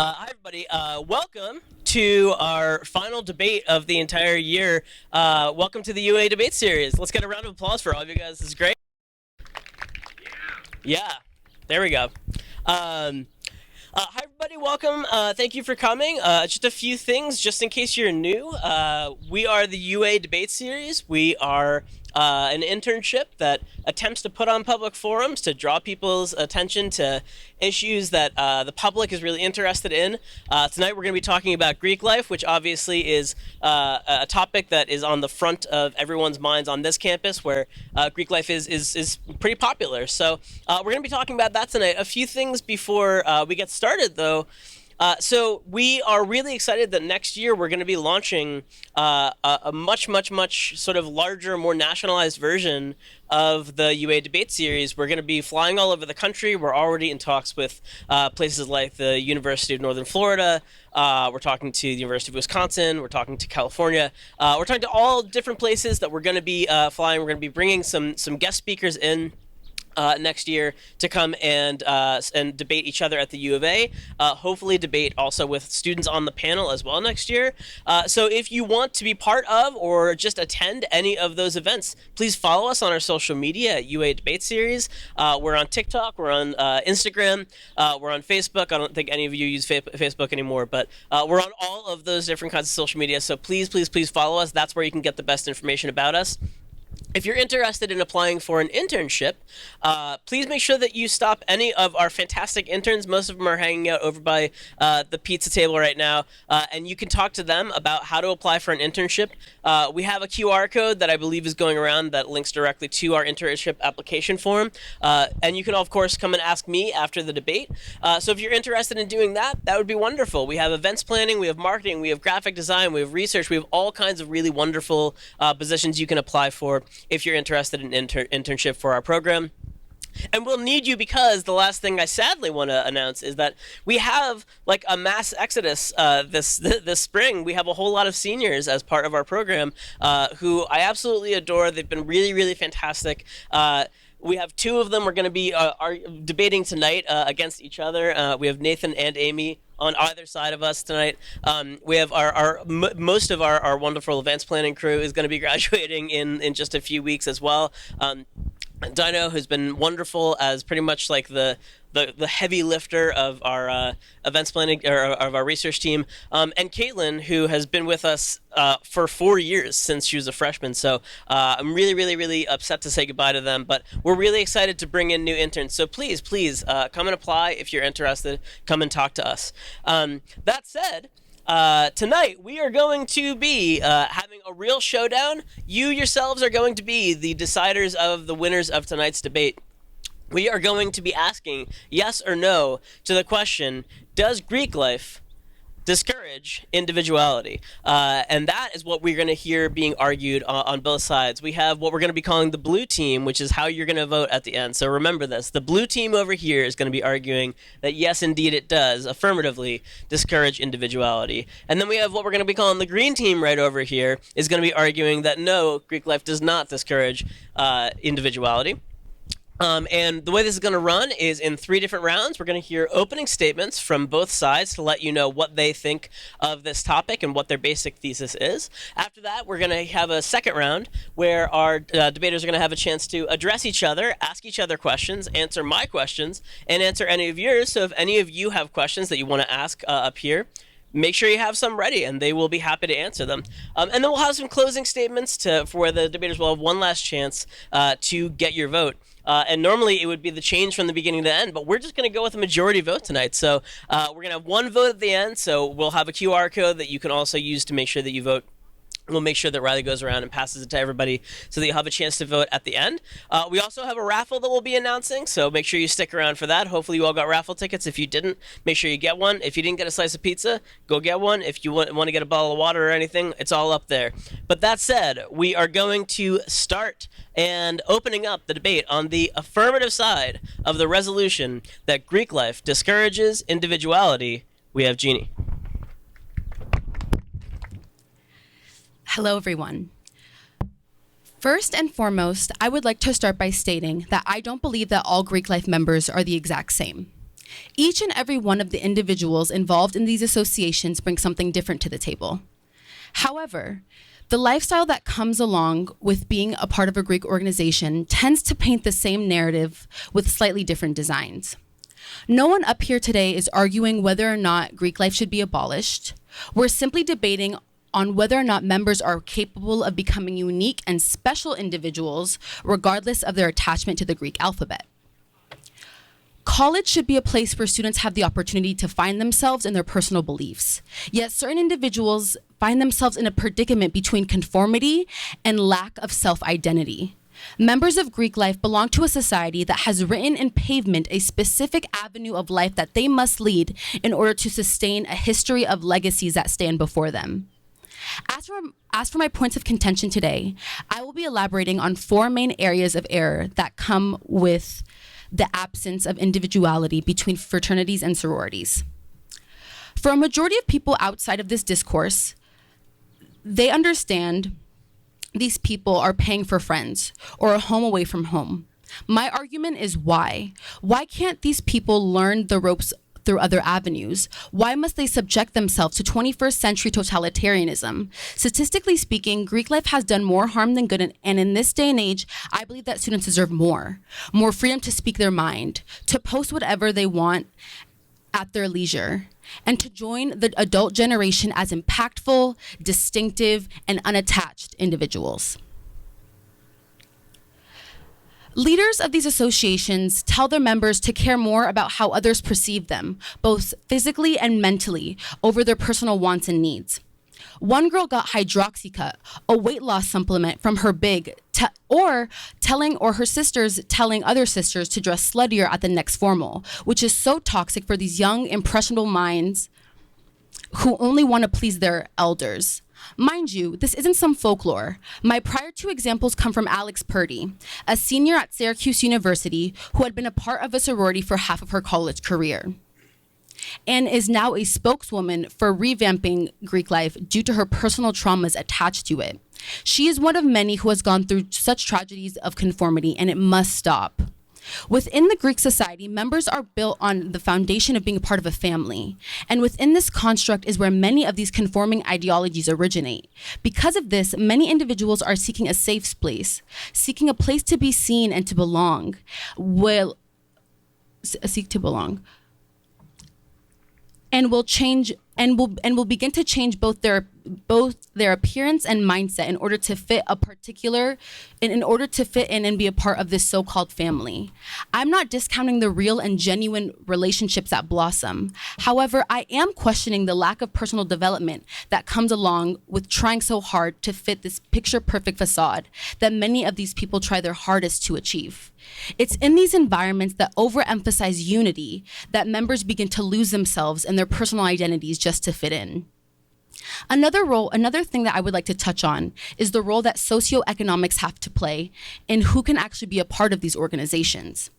Hi, everybody. Welcome to our final debate of the entire year. Welcome to the UA debate series. Let's get a round of applause for all of you guys. This is great. Yeah, there we go. Hi, everybody. Welcome. Thank you for coming. Just a few things, just in case you're new. We are the UA debate series. We are an internship that attempts to put on public forums to draw people's attention to issues that the public is really interested in. Tonight we're going to be talking about Greek life, which obviously is a topic that is on the front of everyone's minds on this campus, where Greek life is pretty popular. So we're going to be talking about that tonight. A few things before we get started, though. So we are really excited that next year we're going to be launching a much sort of larger, more nationalized version of the UA debate series. We're going to be flying all over the country. We're already in talks with places like the University of Northern Florida. We're talking to the University of Wisconsin. We're talking to California. We're talking to all different places that we're going to be flying. We're going to be bringing some guest speakers in next year to come and debate each other at the U of A. Hopefully debate also with students on the panel as well next year. So if you want to be part of or just attend any of those events, please follow us on our social media at UA Debate Series. We're on TikTok, we're on Instagram, we're on Facebook. I don't think any of you use Facebook anymore, but we're on all of those different kinds of social media. So please follow us. That's where you can get the best information about us. If you're interested in applying for an internship, please make sure that you stop any of our fantastic interns. Most of them are hanging out over by the pizza table right now, and you can talk to them about how to apply for an internship. We have a QR code that I believe is going around that links directly to our internship application form, and you can, of course, come and ask me after the debate. So if you're interested in doing that, that would be wonderful. We have events planning, we have marketing, we have graphic design, we have research, we have all kinds of really wonderful positions you can apply for if you're interested in internship for our program. And we'll need you because the last thing I sadly want to announce is that we have like a mass exodus this spring. We have a whole lot of seniors as part of our program who I absolutely adore. They've been really fantastic. We have two of them. We're going to be debating tonight against each other. We have Nathan and Amy on either side of us tonight. We have most of our wonderful events planning crew is going to be graduating in just a few weeks as well. Dino, who's been wonderful as pretty much like the heavy lifter of our events planning or of our research team, and Caitlin, who has been with us for 4 years since she was a freshman. So I'm really upset to say goodbye to them, but we're really excited to bring in new interns. So please come and apply if you're interested. Come and talk to us. That said, tonight we are going to be having a real showdown. You yourselves are going to be the deciders of the winners of tonight's debate. We are going to be asking yes or no to the question, does Greek life discourage individuality? And that is what we're going to hear being argued on both sides. We have what we're going to be calling the blue team, which is how you're going to vote at the end. So remember this. The blue team over here is going to be arguing that yes, indeed it does affirmatively discourage individuality. And then we have what we're going to be calling the green team right over here is going to be arguing that no, Greek life does not discourage individuality. And the way this is going to run is in 3 different rounds. We're going to hear opening statements from both sides to let you know what they think of this topic and what their basic thesis is. After that, we're going to have a second round where our debaters are going to have a chance to address each other, ask each other questions, answer my questions, and answer any of yours. So if any of you have questions that you want to ask up here, make sure you have some ready, and they will be happy to answer them. And then we'll have some closing statements for where the debaters will have one last chance to get your vote. And normally it would be the change from the beginning to the end, but we're just going to go with a majority vote tonight. So we're going to have one vote at the end, so we'll have a QR code that you can also use to make sure that you vote. We'll make sure that Riley goes around and passes it to everybody so that you'll have a chance to vote at the end. We also have a raffle that we'll be announcing, so make sure you stick around for that. Hopefully you all got raffle tickets. If you didn't, make sure you get one. If you didn't get a slice of pizza, go get one. If you want to get a bottle of water or anything, it's all up there. But that said, we are going to start and opening up the debate on the affirmative side of the resolution that Greek life discourages individuality. We have Jeannie. Hello, everyone. First and foremost, I would like to start by stating that I don't believe that all Greek life members are the exact same. Each and every one of the individuals involved in these associations brings something different to the table. However, the lifestyle that comes along with being a part of a Greek organization tends to paint the same narrative with slightly different designs. No one up here today is arguing whether or not Greek life should be abolished. We're simply debating on whether or not members are capable of becoming unique and special individuals, regardless of their attachment to the Greek alphabet. College should be a place where students have the opportunity to find themselves in their personal beliefs. Yet certain individuals find themselves in a predicament between conformity and lack of self-identity. Members of Greek life belong to a society that has written in pavement a specific avenue of life that they must lead in order to sustain a history of legacies that stand before them. As for my points of contention today, I will be elaborating on 4 main areas of error that come with the absence of individuality between fraternities and sororities. For a majority of people outside of this discourse, they understand these people are paying for friends or a home away from home. My argument is why? Why can't these people learn the ropes through other avenues? Why must they subject themselves to 21st century totalitarianism? Statistically speaking, Greek life has done more harm than good, and in this day and age, I believe that students deserve more freedom to speak their mind, to post whatever they want at their leisure, and to join the adult generation as impactful, distinctive, and unattached individuals. Leaders of these associations tell their members to care more about how others perceive them, both physically and mentally, over their personal wants and needs. One girl got Hydroxycut, a weight loss supplement from her her sisters telling other sisters to dress sluttier at the next formal, which is so toxic for these young, impressionable minds who only want to please their elders. Mind you, this isn't some folklore. My prior 2 examples come from Alex Purdy, a senior at Syracuse University who had been a part of a sorority for half of her college career, and is now a spokeswoman for revamping Greek life due to her personal traumas attached to it. She is one of many who has gone through such tragedies of conformity, and it must stop. Within the Greek society, members are built on the foundation of being a part of a family. And within this construct is where many of these conforming ideologies originate. Because of this, many individuals are seeking a safe place, seeking a place to be seen and to belong. Seek to belong. And will begin to change both their appearance and mindset in order to fit in and be a part of this so-called family. I'm not discounting the real and genuine relationships that blossom. However, I am questioning the lack of personal development that comes along with trying so hard to fit this picture-perfect facade that many of these people try their hardest to achieve. It's in these environments that overemphasize unity that members begin to lose themselves and their personal identities just to fit in. Another thing that I would like to touch on is the role that socioeconomics have to play in who can actually be a part of these organizations.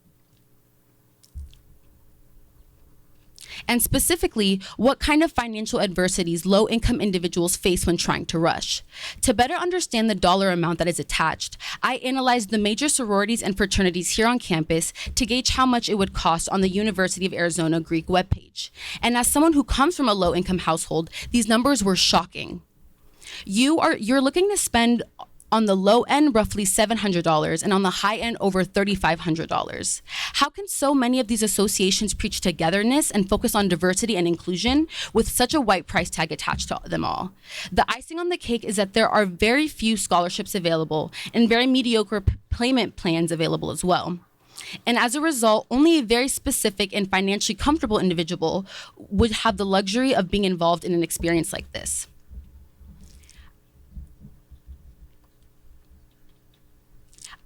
And specifically, what kind of financial adversities low-income individuals face when trying to rush. To better understand the dollar amount that is attached, I analyzed the major sororities and fraternities here on campus to gauge how much it would cost on the University of Arizona Greek webpage. And as someone who comes from a low-income household, these numbers were shocking. You're looking to spend on the low end, roughly $700, and on the high end, over $3,500. How can so many of these associations preach togetherness and focus on diversity and inclusion with such a white price tag attached to them all? The icing on the cake is that there are very few scholarships available and very mediocre payment plans available as well. And as a result, only a very specific and financially comfortable individual would have the luxury of being involved in an experience like this.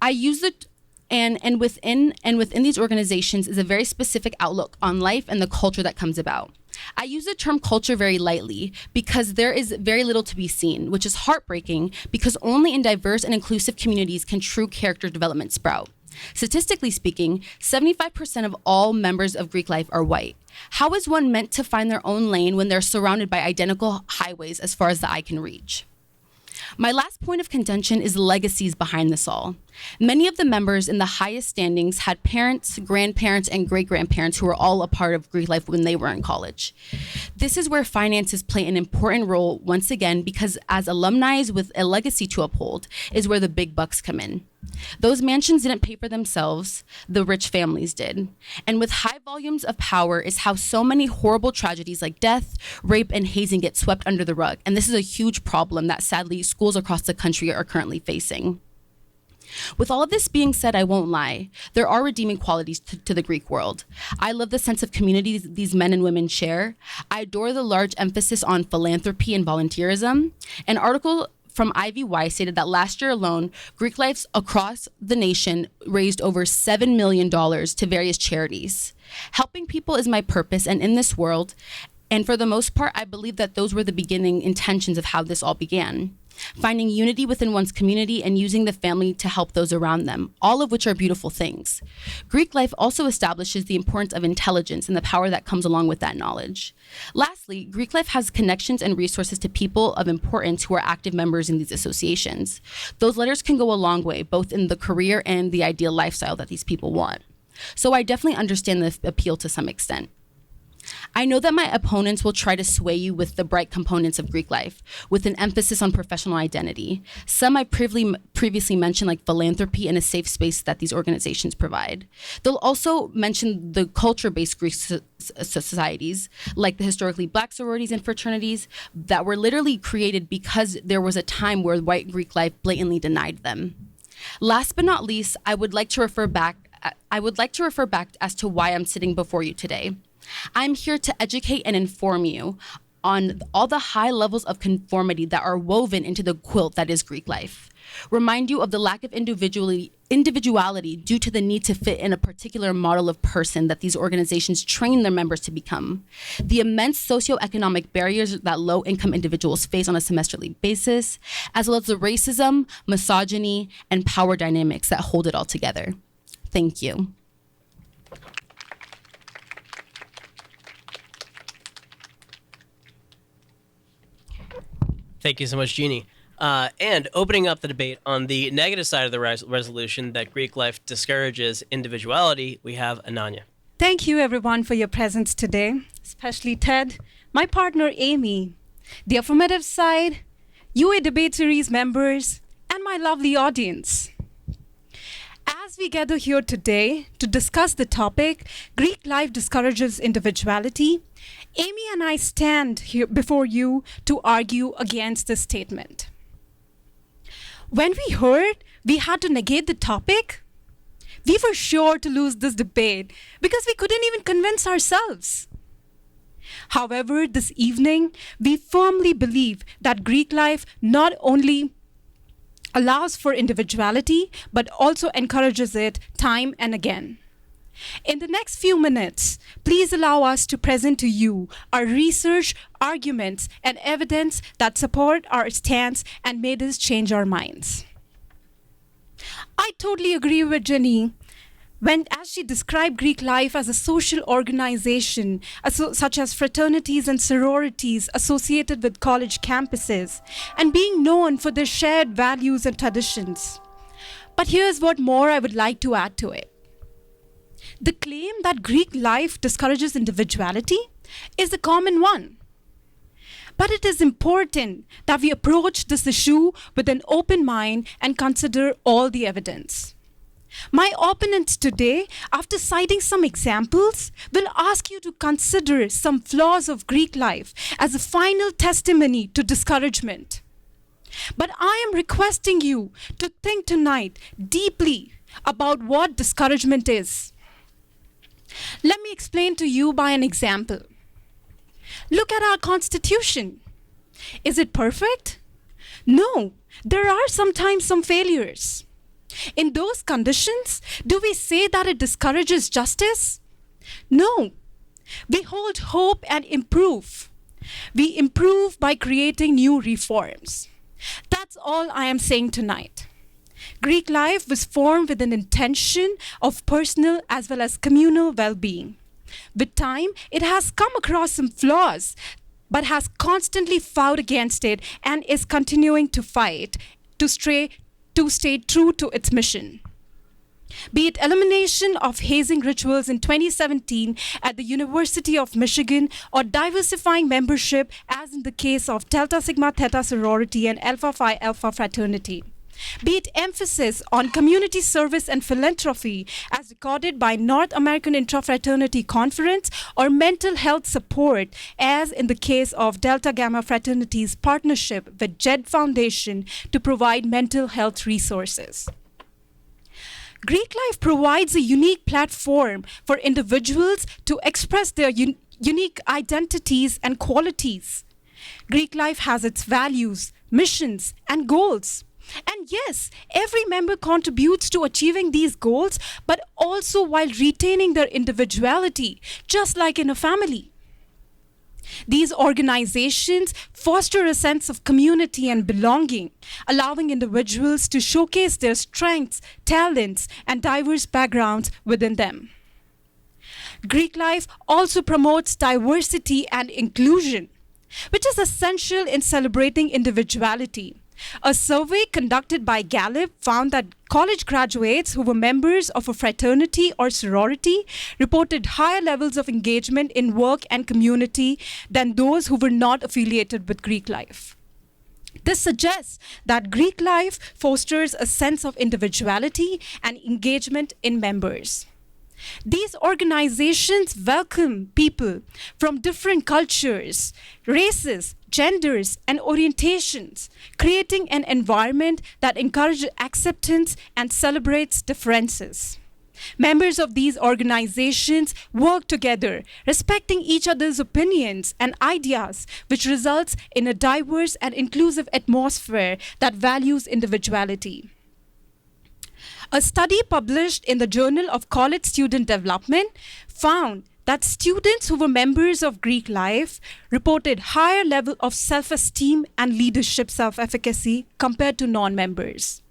I use it, and within these organizations is a very specific outlook on life and the culture that comes about. I use the term culture very lightly because there is very little to be seen, which is heartbreaking because only in diverse and inclusive communities can true character development sprout. Statistically speaking, 75% of all members of Greek life are white. How is one meant to find their own lane when they're surrounded by identical highways as far as the eye can reach? My last point of contention is the legacies behind this all. Many of the members in the highest standings had parents, grandparents, and great-grandparents who were all a part of Greek life when they were in college. This is where finances play an important role once again, because as alumni with a legacy to uphold is where the big bucks come in. Those mansions didn't pay for themselves, the rich families did. And with high volumes of power is how so many horrible tragedies like death, rape, and hazing get swept under the rug. And this is a huge problem that sadly schools across the country are currently facing. With all of this being said, I won't lie. There are redeeming qualities to the Greek world. I love the sense of community these men and women share. I adore the large emphasis on philanthropy and volunteerism. An article from IVY stated that last year alone, Greek lives across the nation raised over $7 million to various charities. Helping people is my purpose, and in this world, and for the most part, I believe that those were the beginning intentions of how this all began. Finding unity within one's community and using the family to help those around them, all of which are beautiful things. Greek life also establishes the importance of intelligence and the power that comes along with that knowledge. Lastly, Greek life has connections and resources to people of importance who are active members in these associations. Those letters can go a long way, both in the career and the ideal lifestyle that these people want. So I definitely understand the appeal to some extent. I know that my opponents will try to sway you with the bright components of Greek life, with an emphasis on professional identity. Some I previously mentioned, like philanthropy and a safe space that these organizations provide. They'll also mention the culture-based Greek societies, like the historically Black sororities and fraternities, that were literally created because there was a time where white Greek life blatantly denied them. Last but not least, I would like to refer back as to why I'm sitting before you today. I'm here to educate and inform you on all the high levels of conformity that are woven into the quilt that is Greek life. Remind you of the lack of individuality due to the need to fit in a particular model of person that these organizations train their members to become. The immense socioeconomic barriers that low-income individuals face on a semesterly basis, as well as the racism, misogyny, and power dynamics that hold it all together. Thank you. Thank you so much, Jeannie. And opening up the debate on the negative side of the resolution that Greek life discourages individuality, we have Ananya. Thank you, everyone, for your presence today, especially Ted, my partner, Amy, the affirmative side, UA Debate Series members, and my lovely audience. As we gather here today to discuss the topic, Greek life discourages individuality, Amy and I stand here before you to argue against this statement. When we heard we had to negate the topic, we were sure to lose this debate because we couldn't even convince ourselves. However, this evening, we firmly believe that Greek life not only allows for individuality, but also encourages it time and again. In the next few minutes, please allow us to present to you our research, arguments, and evidence that support our stance and made us change our minds. I totally agree with Jenny as she described Greek life as a social organization, such as fraternities and sororities associated with college campuses, and being known for their shared values and traditions. But here's what more I would like to add to it. The claim that Greek life discourages individuality is a common one. But it is important that we approach this issue with an open mind and consider all the evidence. My opponents today, after citing some examples, will ask you to consider some flaws of Greek life as a final testimony to discouragement. But I am requesting you to think tonight deeply about what discouragement is. Let me explain to you by an example. Look at our Constitution. Is it perfect? No, there are sometimes some failures. In those conditions, do we say that it discourages justice? No. We hold hope and improve. We improve by creating new reforms. That's all I am saying tonight. Greek life was formed with an intention of personal as well as communal well-being. With time, it has come across some flaws but has constantly fought against it and is continuing to fight to stay true to its mission. Be it elimination of hazing rituals in 2017 at the University of Michigan, or diversifying membership as in the case of Delta Sigma Theta sorority and Alpha Phi Alpha fraternity. Be it emphasis on community service and philanthropy as recorded by North American Intrafraternity Conference, or mental health support as in the case of Delta Gamma fraternity's partnership with JED Foundation to provide mental health resources. Greek life provides a unique platform for individuals to express their unique identities and qualities. Greek life has its values, missions, and goals. And yes, every member contributes to achieving these goals, but also while retaining their individuality, just like in a family. These organizations foster a sense of community and belonging, allowing individuals to showcase their strengths, talents, and diverse backgrounds within them. Greek life also promotes diversity and inclusion, which is essential in celebrating individuality. A survey conducted by Gallup found that college graduates who were members of a fraternity or sorority reported higher levels of engagement in work and community than those who were not affiliated with Greek life. This suggests that Greek life fosters a sense of individuality and engagement in members. These organizations welcome people from different cultures, races, genders, and orientations, creating an environment that encourages acceptance and celebrates differences. Members of these organizations work together, respecting each other's opinions and ideas, which results in a diverse and inclusive atmosphere that values individuality. A study published in the Journal of College Student Development found that students who were members of Greek life reported higher level of self-esteem and leadership self-efficacy compared to non-members.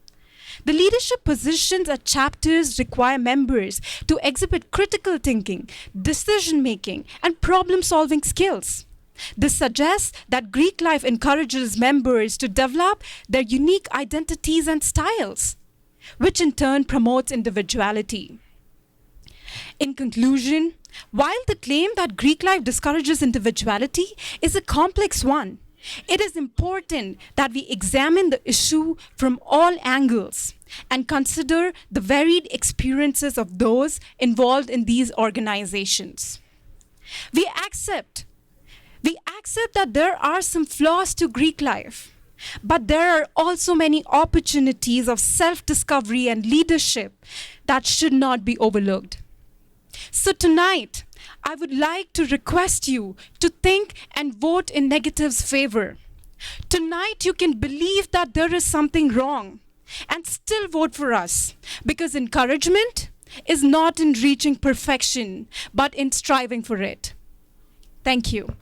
The leadership positions at chapters require members to exhibit critical thinking, decision-making, and problem-solving skills. This suggests that Greek life encourages members to develop their unique identities and styles, which in turn promotes individuality. In conclusion, while the claim that Greek life discourages individuality is a complex one, it is important that we examine the issue from all angles and consider the varied experiences of those involved in these organizations. We accept that there are some flaws to Greek life, but there are also many opportunities of self-discovery and leadership that should not be overlooked. So tonight, I would like to request you to think and vote in negative's favor. Tonight, you can believe that there is something wrong and still vote for us, because encouragement is not in reaching perfection, but in striving for it. Thank you.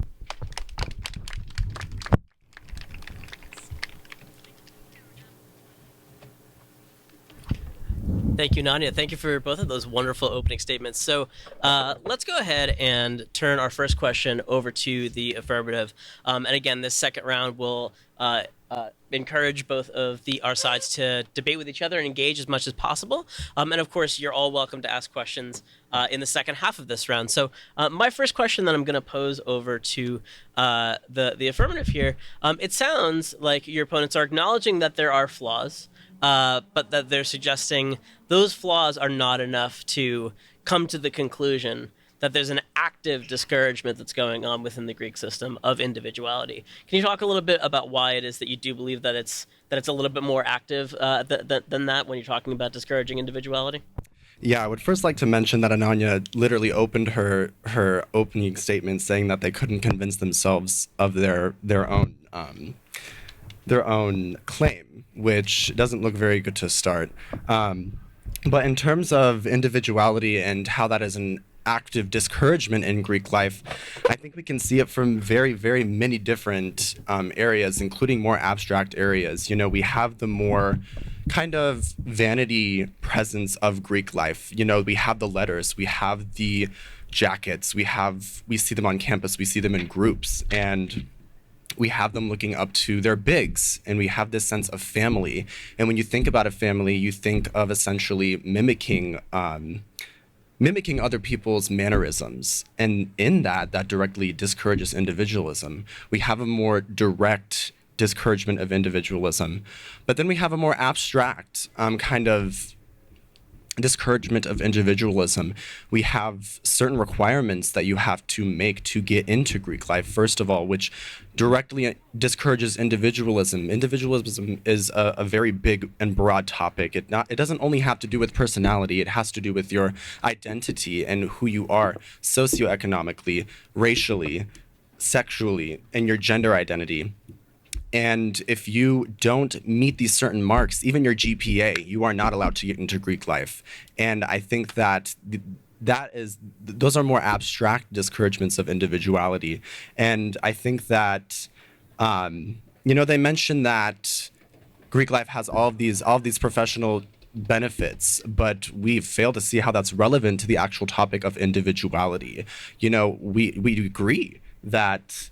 Thank you, Nadia. Thank you for both of those wonderful opening statements. So let's go ahead and turn our first question over to the affirmative. And again, this second round will encourage both of our sides to debate with each other and engage as much as possible. And of course, you're all welcome to ask questions in the second half of this round. So my first question that I'm going to pose over to the affirmative here, it sounds like your opponents are acknowledging that there are flaws, but that they're suggesting those flaws are not enough to come to the conclusion that there's an active discouragement that's going on within the Greek system of individuality. Can you talk a little bit about why it is that you do believe that it's a little bit more active than that when you're talking about discouraging individuality? Yeah, I would first like to mention that Ananya literally opened her opening statement saying that they couldn't convince themselves of their own claim, which doesn't look very good to start. But in terms of individuality and how that is an active discouragement in Greek life, I think we can see it from very, very many different areas, including more abstract areas. You know, we have the more kind of vanity presence of Greek life. You know, we have the letters, we have the jackets, we see them on campus, we see them in groups, and we have them looking up to their bigs, and we have this sense of family. And when you think about a family, you think of essentially mimicking other people's mannerisms. And in that directly discourages individualism. We have a more direct discouragement of individualism. But then we have a more abstract kind of discouragement of individualism. We have certain requirements that you have to make to get into Greek life, first of all, which directly discourages individualism. Individualism is a very big and broad topic. It doesn't only have to do with personality, it has to do with your identity and who you are socioeconomically, racially, sexually, and your gender identity. And if you don't meet these certain marks, even your GPA, you are not allowed to get into Greek life. And I think that those are more abstract discouragements of individuality. And I think that, they mentioned that Greek life has all of these professional benefits, but we fail to see how that's relevant to the actual topic of individuality. You know, we agree that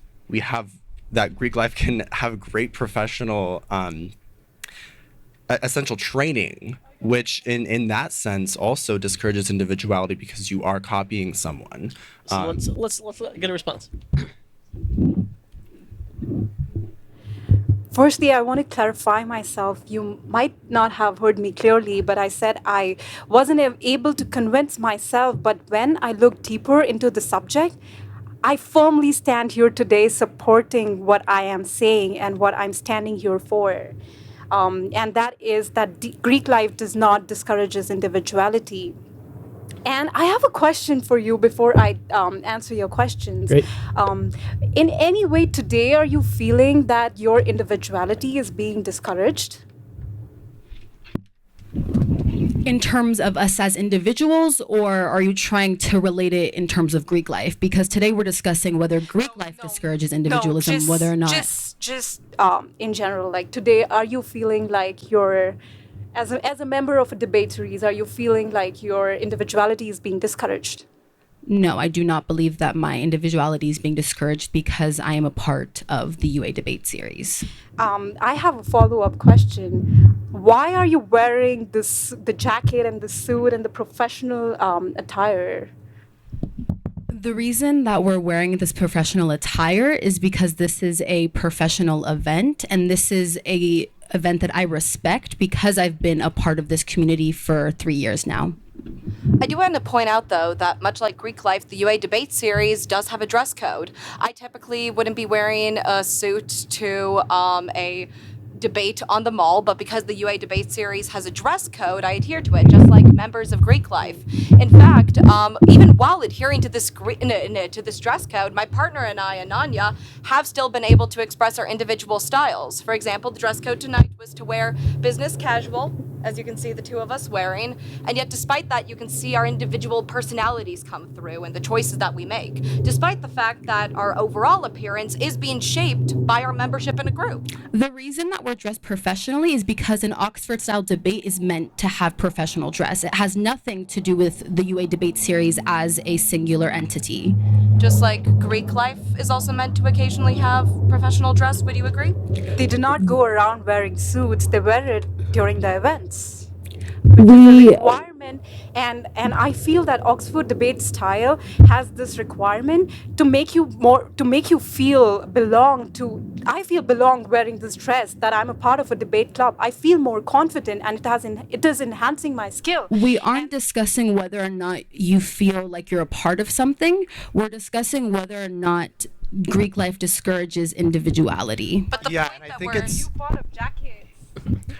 that Greek life can have great professional essential training, which in that sense also discourages individuality because you are copying someone. So let's get a response. Firstly, I want to clarify myself. You might not have heard me clearly, but I said I wasn't able to convince myself. But when I look deeper into the subject, I firmly stand here today supporting what I am saying and what I'm standing here for. And that is that Greek life does not discourages individuality. And I have a question for you before I answer your questions. Great. In any way today, are you feeling that your individuality is being discouraged? In terms of us as individuals, or are you trying to relate it in terms of Greek life? Because today we're discussing whether Greek life discourages individualism, whether or not. Just in general, like today, are you feeling like you're, as a member of a debate series, are you feeling like your individuality is being discouraged? No, I do not believe that my individuality is being discouraged because I am a part of the UA debate series. I have a follow-up question. Why are you wearing the jacket and the suit and the professional attire? The reason that we're wearing this professional attire is because this is a professional event, and this is a event that I respect because I've been a part of this community for 3 years now. I do want to point out, though, that much like Greek life, the UA debate series does have a dress code. I typically wouldn't be wearing a suit to a debate on the mall, but because the UA debate series has a dress code, I adhere to it, just like members of Greek life. In fact, even while adhering to this dress code, my partner and I, Ananya, have still been able to express our individual styles. For example, the dress code tonight was to wear business casual, as you can see the two of us wearing, and yet despite that, you can see our individual personalities come through and the choices that we make, despite the fact that our overall appearance is being shaped by our membership in a group. The reason that we're dressed professionally is because an Oxford-style debate is meant to have professional dress. It has nothing to do with the UA debate series as a singular entity. Just like Greek life is also meant to occasionally have professional dress, would you agree? They do not go around wearing suits, they wear it during the events. Requirement, and I feel that Oxford debate style has this requirement to make you feel belong to. I feel belong wearing this dress, that I'm a part of a debate club. I feel more confident, and it is enhancing my skill. We aren't discussing whether or not you feel like you're a part of something. We're discussing whether or not Greek life discourages individuality. But the point that we're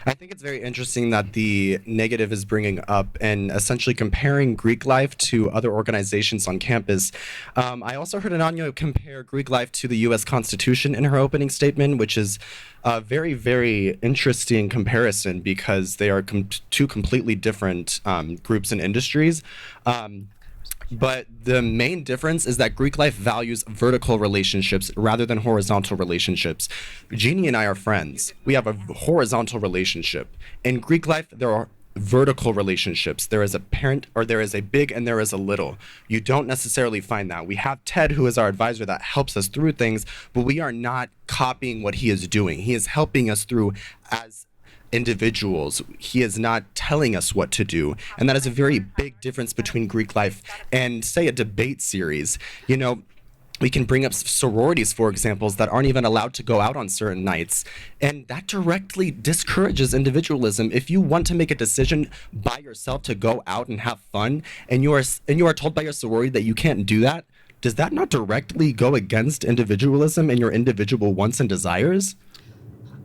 I think it's very interesting that the negative is bringing up and essentially comparing Greek life to other organizations on campus. I also heard Ananya compare Greek life to the U.S. Constitution in her opening statement, which is a very, very interesting comparison because they are two completely different groups and industries. But the main difference is that Greek life values vertical relationships rather than horizontal relationships. Jeannie and I are friends. We have a horizontal relationship. In Greek life, there are vertical relationships. There is a parent, or there is a big and there is a little. You don't necessarily find that. We have Ted, who is our advisor that helps us through things, but we are not copying what he is doing. He is helping us through as individuals. He is not telling us what to do. And that is a very big difference between Greek life and, say, a debate series. You know, we can bring up sororities, for examples, that aren't even allowed to go out on certain nights. And that directly discourages individualism. If you want to make a decision by yourself to go out and have fun, and you are told by your sorority that you can't do that, does that not directly go against individualism and your individual wants and desires?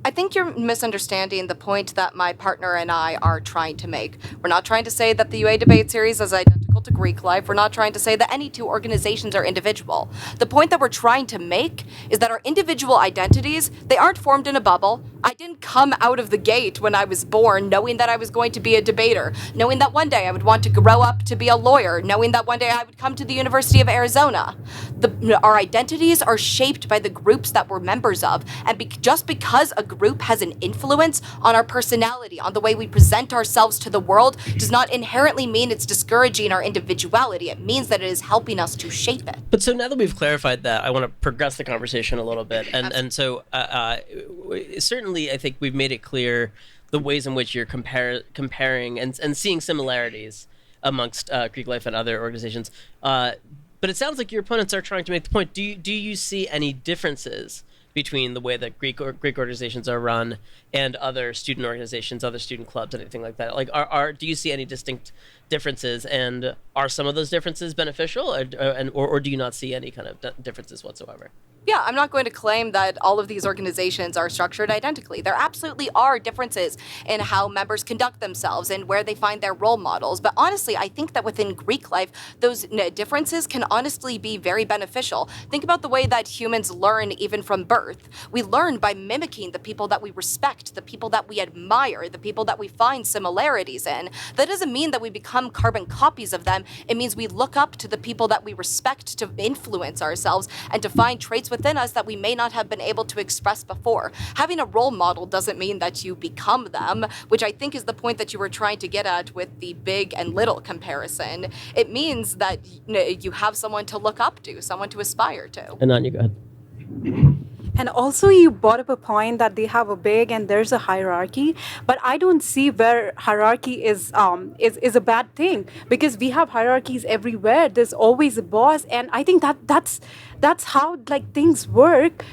I think you're misunderstanding the point that my partner and I are trying to make. We're not trying to say that the UA debate series is identical to Greek life. We're not trying to say that any two organizations are individual. The point that we're trying to make is that our individual identities, they aren't formed in a bubble. I didn't come out of the gate when I was born knowing that I was going to be a debater, knowing that one day I would want to grow up to be a lawyer, knowing that one day I would come to the University of Arizona. Our identities are shaped by the groups that we're members of, and just because a group has an influence on our personality, on the way we present ourselves to the world, does not inherently mean it's discouraging our individuality. It means that it is helping us to shape it. But so now that we've clarified that, I want to progress the conversation a little bit. And so certainly I think we've made it clear the ways in which you're comparing and seeing similarities amongst Greek life and other organizations. But it sounds like your opponents are trying to make the point. Do you see any differences between the way that Greek organizations are run and other student organizations, other student clubs, anything like that? Like, do you see any distinct differences, and are some of those differences beneficial, or do you not see any kind of differences whatsoever? Yeah, I'm not going to claim that all of these organizations are structured identically. There absolutely are differences in how members conduct themselves and where they find their role models. But honestly, I think that within Greek life, those differences can honestly be very beneficial. Think about the way that humans learn even from birth. We learn by mimicking the people that we respect, the people that we admire, the people that we find similarities in. That doesn't mean that we become carbon copies of them. It means we look up to the people that we respect to influence ourselves and to find traits within us that we may not have been able to express before. Having a role model doesn't mean that you become them, which I think is the point that you were trying to get at with the big and little comparison. It means that you have someone to look up to, someone to aspire to. And on you go ahead. And also, you brought up a point that they have a big and there's a hierarchy, but I don't see where hierarchy is a bad thing, because we have hierarchies everywhere. There's always a boss, and I think that's how like things work.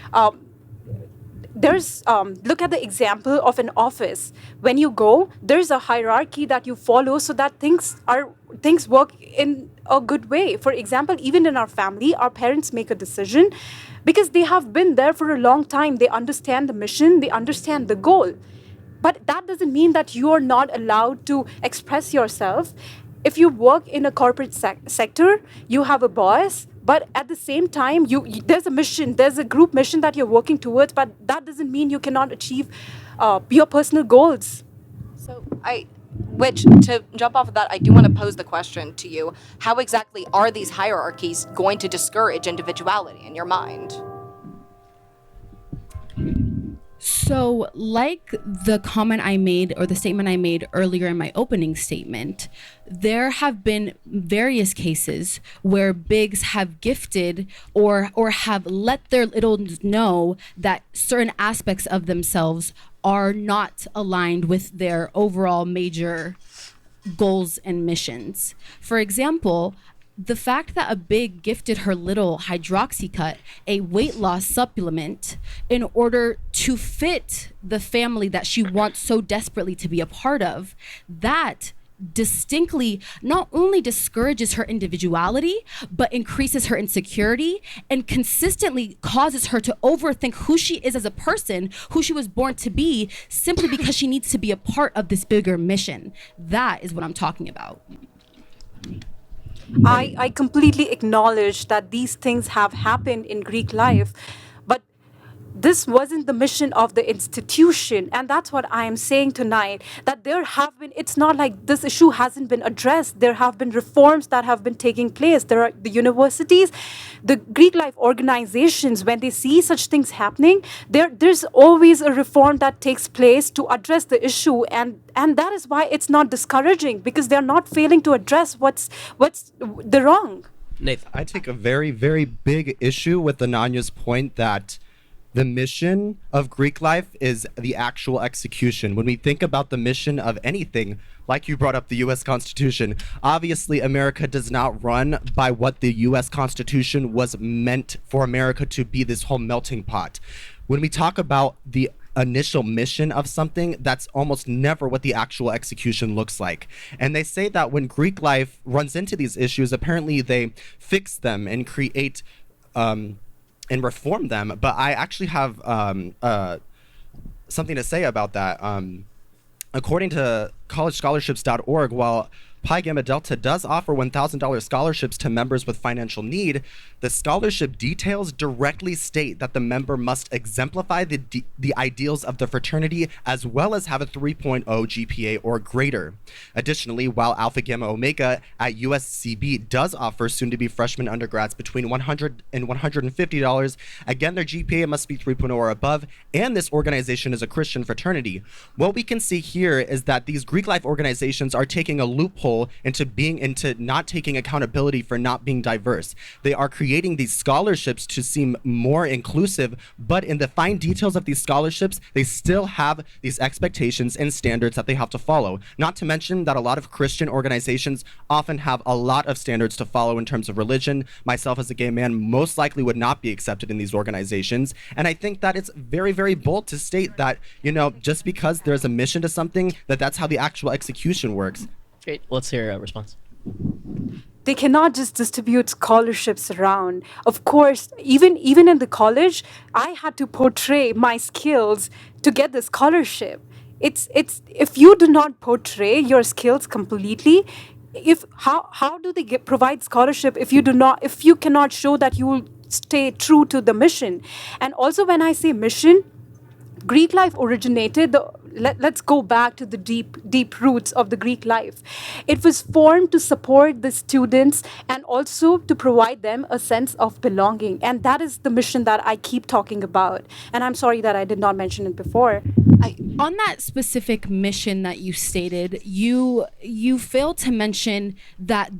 There's look at the example of an office. When you go, there's a hierarchy that you follow so that things work in a good way. For example, even in our family, our parents make a decision because they have been there for a long time. They understand the mission, they understand the goal. But that doesn't mean that you are not allowed to express yourself. If you work in a corporate sector, you have a boss, but at the same time, there's a mission, there's a group mission that you're working towards, but that doesn't mean you cannot achieve your personal goals. So to jump off of that, I do want to pose the question to you. How exactly are these hierarchies going to discourage individuality in your mind? So, like the comment I made or the statement I made earlier in my opening statement, there have been various cases where bigs have gifted or have let their littles know that certain aspects of themselves are not aligned with their overall major goals and missions. For example, the fact that a big gifted her little Hydroxycut, a weight loss supplement, in order to fit the family that she wants so desperately to be a part of, that distinctly not only discourages her individuality, but increases her insecurity and consistently causes her to overthink who she is as a person, who she was born to be, simply because she needs to be a part of this bigger mission. That is what I'm talking about. I completely acknowledge that these things have happened in Greek life, but this wasn't the mission of the institution. And that's what I am saying tonight, that there have been, it's not like this issue hasn't been addressed. There have been reforms that have been taking place. There are the universities, the Greek life organizations, when they see such things happening, there's always a reform that takes place to address the issue. And that is why it's not discouraging, because they're not failing to address what's the wrong. Nathan. I take a very, very big issue with Ananya's point that the mission of Greek life is the actual execution. When we think about the mission of anything, like you brought up the U.S. Constitution, obviously America does not run by what the U.S. Constitution was meant for America to be, this whole melting pot. When we talk about the initial mission of something, that's almost never what the actual execution looks like. And they say that when Greek life runs into these issues, apparently they fix them and create and reform them. But I actually have something to say about that. According to collegescholarships.org, while Pi Gamma Delta does offer $1,000 scholarships to members with financial need, the scholarship details directly state that the member must exemplify the ideals of the fraternity as well as have a 3.0 GPA or greater. Additionally, while Alpha Gamma Omega at USCB does offer soon-to-be freshman undergrads between $100 and $150, again, their GPA must be 3.0 or above, and this organization is a Christian fraternity. What we can see here is that these Greek life organizations are taking a loophole into not taking accountability for not being diverse. They are creating these scholarships to seem more inclusive, but in the fine details of these scholarships, they still have these expectations and standards that they have to follow. Not to mention that a lot of Christian organizations often have a lot of standards to follow in terms of religion. Myself as a gay man most likely would not be accepted in these organizations. And I think that it's very, very bold to state that, just because there's a mission to something, that's how the actual execution works. Great. Let's hear a response. They cannot just distribute scholarships around. Of course, even in the college, I had to portray my skills to get the scholarship. It's if you do not portray your skills completely, how do they provide scholarship if you cannot show that you will stay true to the mission? And also, when I say mission, Greek life originated, let's go back to the deep roots of the Greek life. It was formed to support the students and also to provide them a sense of belonging. And that is the mission that I keep talking about. And I'm sorry that I did not mention it before. On that specific mission that you stated, you failed to mention that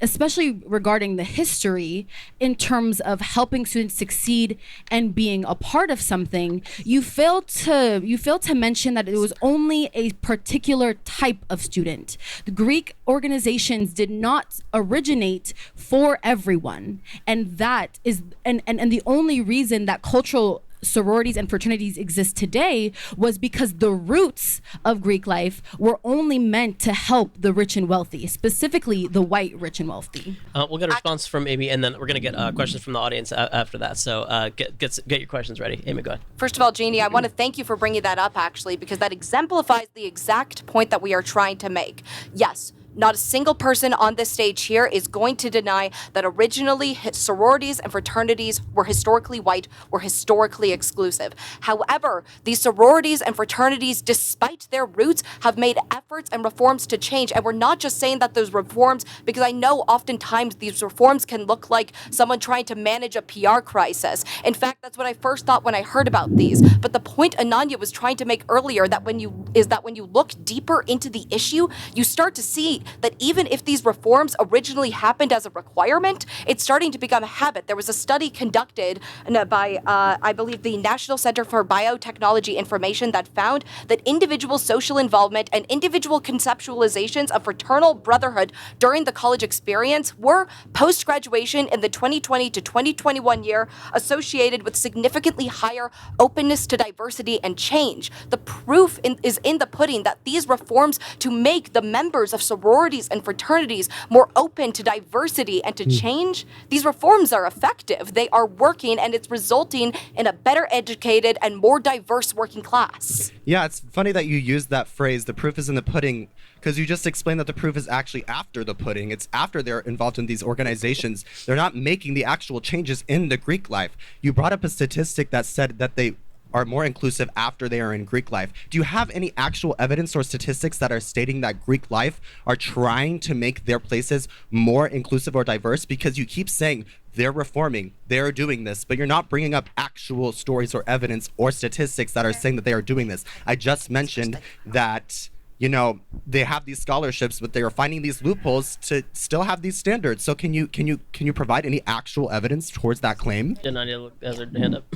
especially regarding the history in terms of helping students succeed and being a part of something, you failed to mention that it was only a particular type of student. The Greek organizations did not originate for everyone, and that is and the only reason that cultural sororities and fraternities exist today was because the roots of Greek life were only meant to help the rich and wealthy, specifically the white rich and wealthy. We'll get a response from Amy, and then we're going to get questions from the audience after that. So get your questions ready. Amy, go ahead. First of all, Jeannie, I want to thank you for bringing that up, actually, because that exemplifies the exact point that we are trying to make. Yes, not a single person on this stage here is going to deny that originally sororities and fraternities were historically white, were historically exclusive. However, these sororities and fraternities, despite their roots, have made efforts and reforms to change. And we're not just saying that those reforms, because I know oftentimes these reforms can look like someone trying to manage a PR crisis. In fact, that's what I first thought when I heard about these. But the point Ananya was trying to make earlier that when you look deeper into the issue, you start to see that even if these reforms originally happened as a requirement, it's starting to become a habit. There was a study conducted by, I believe, the National Center for Biotechnology Information that found that individual social involvement and individual conceptualizations of fraternal brotherhood during the college experience were, post-graduation in the 2020 to 2021 year, associated with significantly higher openness to diversity and change. The proof is in the pudding that these reforms to make the members of sororities and fraternities more open to diversity and to change, these reforms are effective. They are working, and it's resulting in a better educated and more diverse working class. Yeah, it's funny that you used that phrase, the proof is in the pudding, because you just explained that the proof is actually after the pudding. It's after they're involved in these organizations. They're not making the actual changes in the Greek life. You brought up a statistic that said that they are more inclusive after they are in Greek life. Do you have any actual evidence or statistics that are stating that Greek life are trying to make their places more inclusive or diverse? Because you keep saying they're reforming, they're doing this, but you're not bringing up actual stories or evidence or statistics that are saying that they are doing this. I just mentioned that, you know, they have these scholarships, but they are finding these loopholes to still have these standards. So can you provide any actual evidence towards that claim? Nadia has her hand up.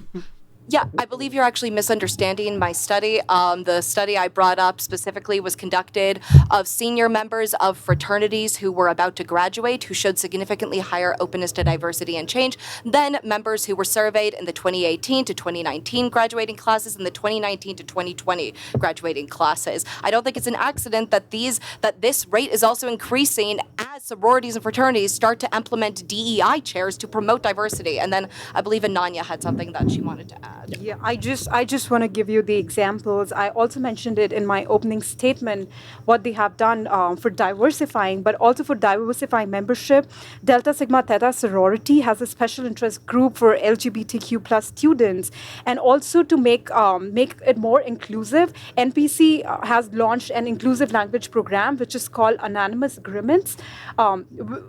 Yeah, I believe you're actually misunderstanding my study. The study I brought up specifically was conducted of senior members of fraternities who were about to graduate, who showed significantly higher openness to diversity and change than members who were surveyed in the 2018 to 2019 graduating classes and the 2019 to 2020 graduating classes. I don't think it's an accident that this rate is also increasing as sororities and fraternities start to implement DEI chairs to promote diversity. And then I believe Ananya had something that she wanted to add. Yeah, I just want to give you the examples. I also mentioned it in my opening statement, what they have done for diversifying, but also for diversifying membership. Delta Sigma Theta sorority has a special interest group for LGBTQ plus students, and also to make it more inclusive. NPC has launched an inclusive language program, which is called Anonymous Agreements,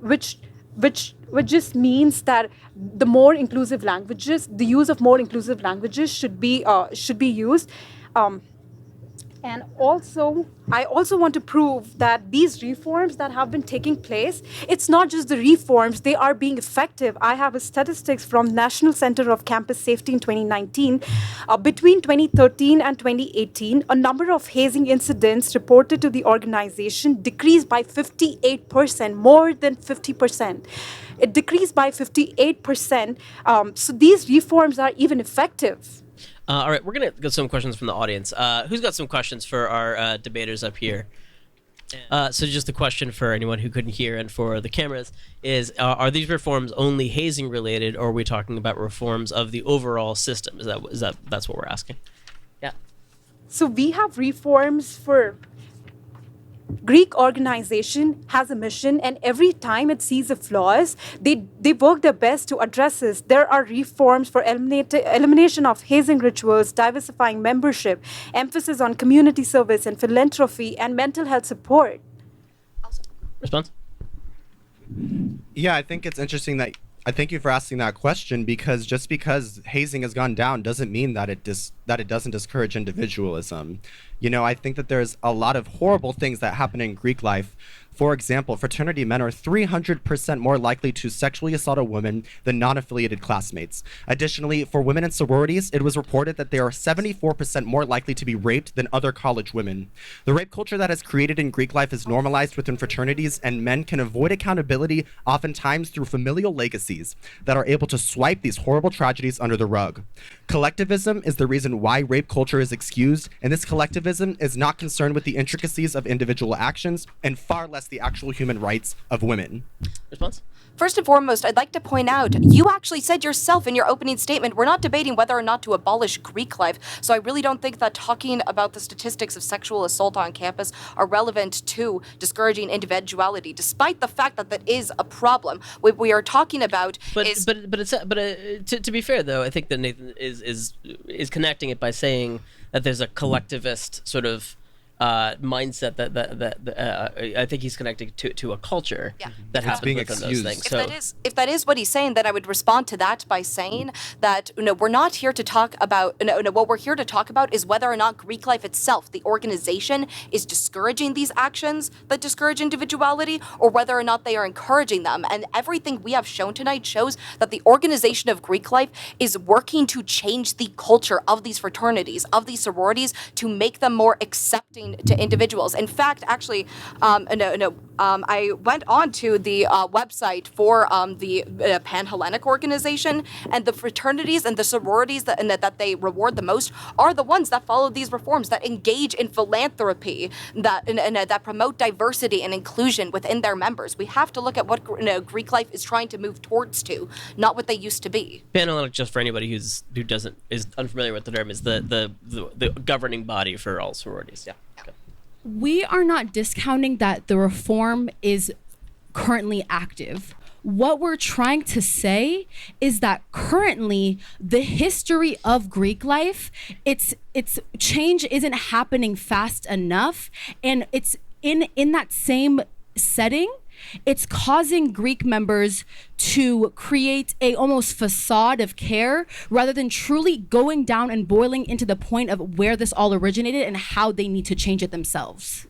which just means that the more inclusive languages, the use of more inclusive languages should be used. And also, I also want to prove that these reforms that have been taking place, it's not just the reforms, they are being effective. I have a statistics from National Center of Campus Safety in 2019. Between 2013 and 2018, a number of hazing incidents reported to the organization decreased by 58%, more than 50%. It decreased by 58%. So these reforms are even effective. All right, we're going to get some questions from the audience. Who's got some questions for our debaters up here? So just a question for anyone who couldn't hear and for the cameras is, are these reforms only hazing related, or are we talking about reforms of the overall system? That's what we're asking? Yeah. So we have reforms for Greek organization has a mission, and every time it sees the flaws, they work their best to address this. There are reforms for elimination of hazing rituals, diversifying membership, emphasis on community service and philanthropy, and mental health support. Response? Yeah, I think it's interesting that I thank you for asking that question, because just because hazing has gone down doesn't mean that it doesn't discourage individualism. You know, I think that there's a lot of horrible things that happen in Greek life. For example, fraternity men are 300% more likely to sexually assault a woman than non-affiliated classmates. Additionally, for women in sororities, it was reported that they are 74% more likely to be raped than other college women. The rape culture that is created in Greek life is normalized within fraternities, and men can avoid accountability oftentimes through familial legacies that are able to swipe these horrible tragedies under the rug. Collectivism is the reason why rape culture is excused, and this collectivism is not concerned with the intricacies of individual actions and far less the actual human rights of women. Response? First and foremost, I'd like to point out, you actually said yourself in your opening statement, we're not debating whether or not to abolish Greek life. So I really don't think that talking about the statistics of sexual assault on campus are relevant to discouraging individuality, despite the fact that that is a problem. What we are talking about is... To be fair, though, I think that Nathan is connecting it by saying that there's a collectivist sort of mindset that I think he's connecting to a culture that happens within those things. If that is what he's saying, then I would respond to that by saying that we're not here to talk about. What we're here to talk about is whether or not Greek life itself, the organization, is discouraging these actions that discourage individuality, or whether or not they are encouraging them. And everything we have shown tonight shows that the organization of Greek life is working to change the culture of these fraternities, of these sororities, to make them more accepting to individuals. In fact, actually, I went on to the website for the Pan-Hellenic organization, and the fraternities and the sororities that they reward the most are the ones that follow these reforms, that engage in philanthropy, that promote diversity and inclusion within their members. We have to look at what Greek life is trying to move towards to, not what they used to be. Pan-Hellenic, just for anybody who is unfamiliar with the term, is the governing body for all sororities. Yeah. Okay. We are not discounting that the reform is currently active. What we're trying to say is that currently the history of Greek life, it's change isn't happening fast enough, and it's in that same setting, it's causing Greek members to create a almost facade of care rather than truly going down and boiling into the point of where this all originated and how they need to change it themselves.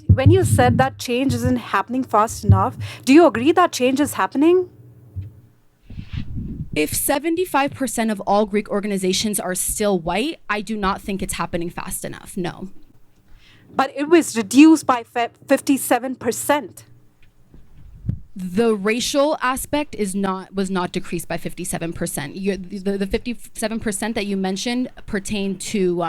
When you said that change isn't happening fast enough, do you agree that change is happening? If 75% of all Greek organizations are still white, I do not think it's happening fast enough, no. But it was reduced by 57%. The racial aspect was not decreased by 57%. The 57% that you mentioned pertain to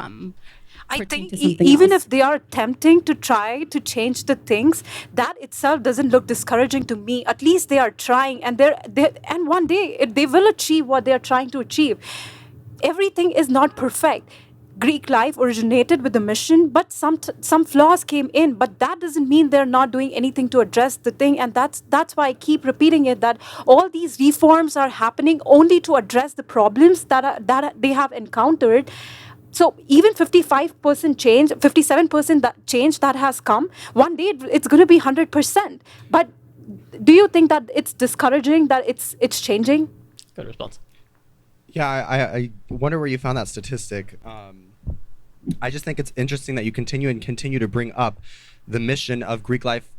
I think something even else. if they are attempting to try to change the things, that itself doesn't look discouraging to me. At least they are trying, and and one day they will achieve what they are trying to achieve. Everything is not perfect. Greek life originated with a mission, but some flaws came in. But that doesn't mean they're not doing anything to address the thing. And that's why I keep repeating it, that all these reforms are happening only to address the problems that they have encountered. So even 55% change, 57% that change that has come, one day it's going to be 100%. But do you think that it's discouraging that it's changing? Good response. Yeah, I wonder where you found that statistic. I just think it's interesting that you continue to bring up the mission of Greek life,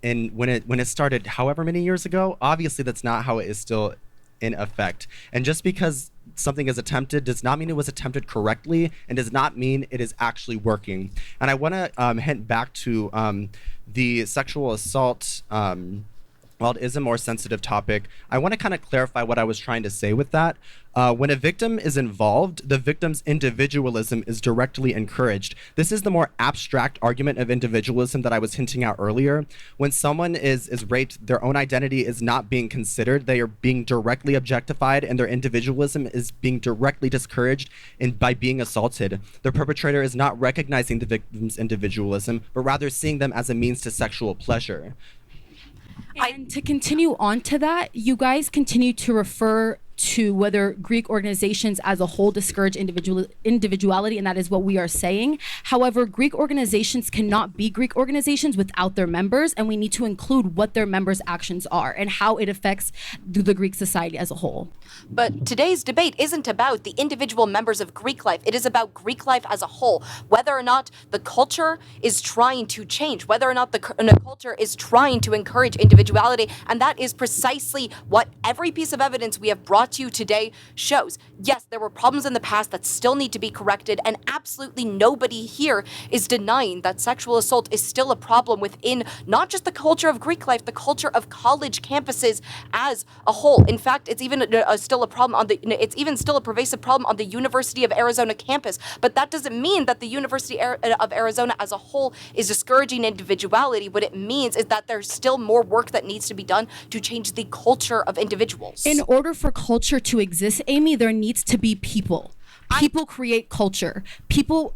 and when it started however many years ago. Obviously, that's not how it is still in effect. And just because something is attempted does not mean it was attempted correctly, and does not mean it is actually working. And I want to hint back to the sexual assault. While it is a more sensitive topic, I want to kind of clarify what I was trying to say with that. When a victim is involved, the victim's individualism is directly encouraged. This is the more abstract argument of individualism that I was hinting at earlier. When someone is raped, their own identity is not being considered. They are being directly objectified, and their individualism is being directly discouraged by being assaulted. The perpetrator is not recognizing the victim's individualism, but rather seeing them as a means to sexual pleasure. And to continue on to that, you guys continue to refer to whether Greek organizations as a whole discourage individuality, and that is what we are saying. However, Greek organizations cannot be Greek organizations without their members, and we need to include what their members' actions are and how it affects the Greek society as a whole. But today's debate isn't about the individual members of Greek life. It is about Greek life as a whole. Whether or not the culture is trying to change, whether or not the culture is trying to encourage individuality. And that is precisely what every piece of evidence we have brought to you today shows. Yes, there were problems in the past that still need to be corrected. And absolutely nobody here is denying that sexual assault is still a problem within not just the culture of Greek life, the culture of college campuses as a whole. In fact, it's even still a problem it's even still a pervasive problem on the University of Arizona campus. But that doesn't mean that the University of Arizona as a whole is discouraging individuality. What it means is that there's still more work that needs to be done to change the culture of individuals. In order for culture to exist, Amy, there needs to be people. People create culture. People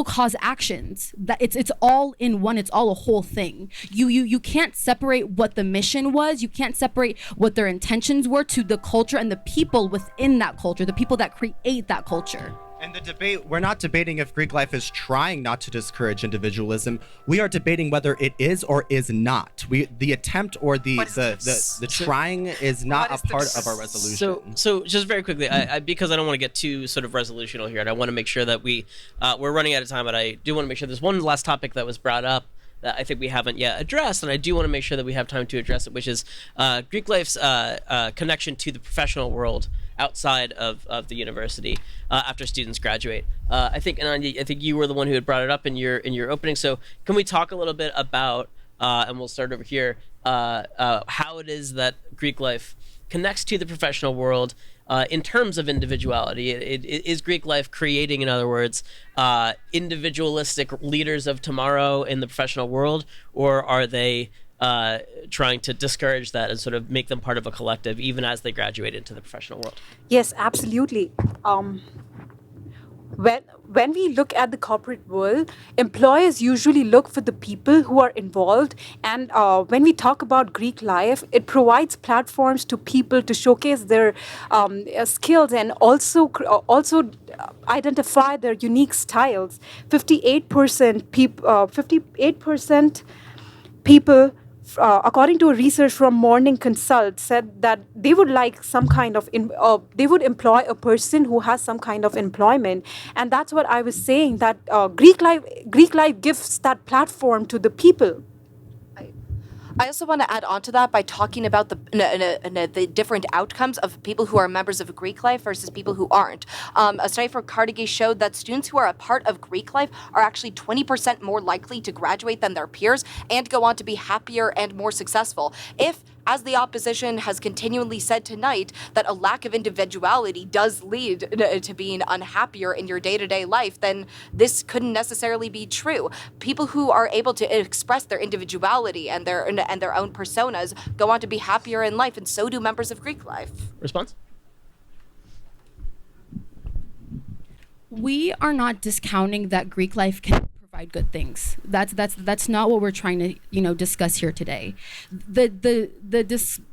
cause actions. That it's all in one. It's all a whole thing. You can't separate what the mission was. You can't separate what their intentions were to the culture and the people within that culture, the people that create that culture. And the debate, we're not debating if Greek life is trying not to discourage individualism. We are debating whether it is or is not. The attempt or the trying is not a part of our resolution. So just very quickly, I because I don't want to get too sort of resolutional here, and I want to make sure that we're running out of time, but I do want to make sure there's one last topic that was brought up that I think we haven't yet addressed, and I do want to make sure that we have time to address it, which is Greek life's connection to the professional world outside of the university after students graduate. I think, Anand, I think you were the one who had brought it up in your opening. So can we talk a little bit about, and we'll start over here, how it is that Greek life connects to the professional world in terms of individuality? Is Greek life creating, in other words, individualistic leaders of tomorrow in the professional world, or are they trying to discourage that and sort of make them part of a collective even as they graduate into the professional world? Yes, absolutely. when we look at the corporate world, employers usually look for the people who are involved. And when we talk about Greek life, it provides platforms to people to showcase their skills and also identify their unique styles. 58% people, according to a research from Morning Consult, said that they would like some kind of they would employ a person who has some kind of employment. And that's what I was saying, that Greek life gives that platform to the people. I also want to add on to that by talking about the different outcomes of people who are members of Greek life versus people who aren't. A study from Carnegie showed that students who are a part of Greek life are actually 20% more likely to graduate than their peers and go on to be happier and more successful. If, as the opposition has continually said tonight, that a lack of individuality does lead to being unhappier in your day-to-day life, then this couldn't necessarily be true. People who are able to express their individuality and their own personas go on to be happier in life, and so do members of Greek life. Response? We are not discounting that Greek life can provide good things. That's not what we're trying to discuss here today.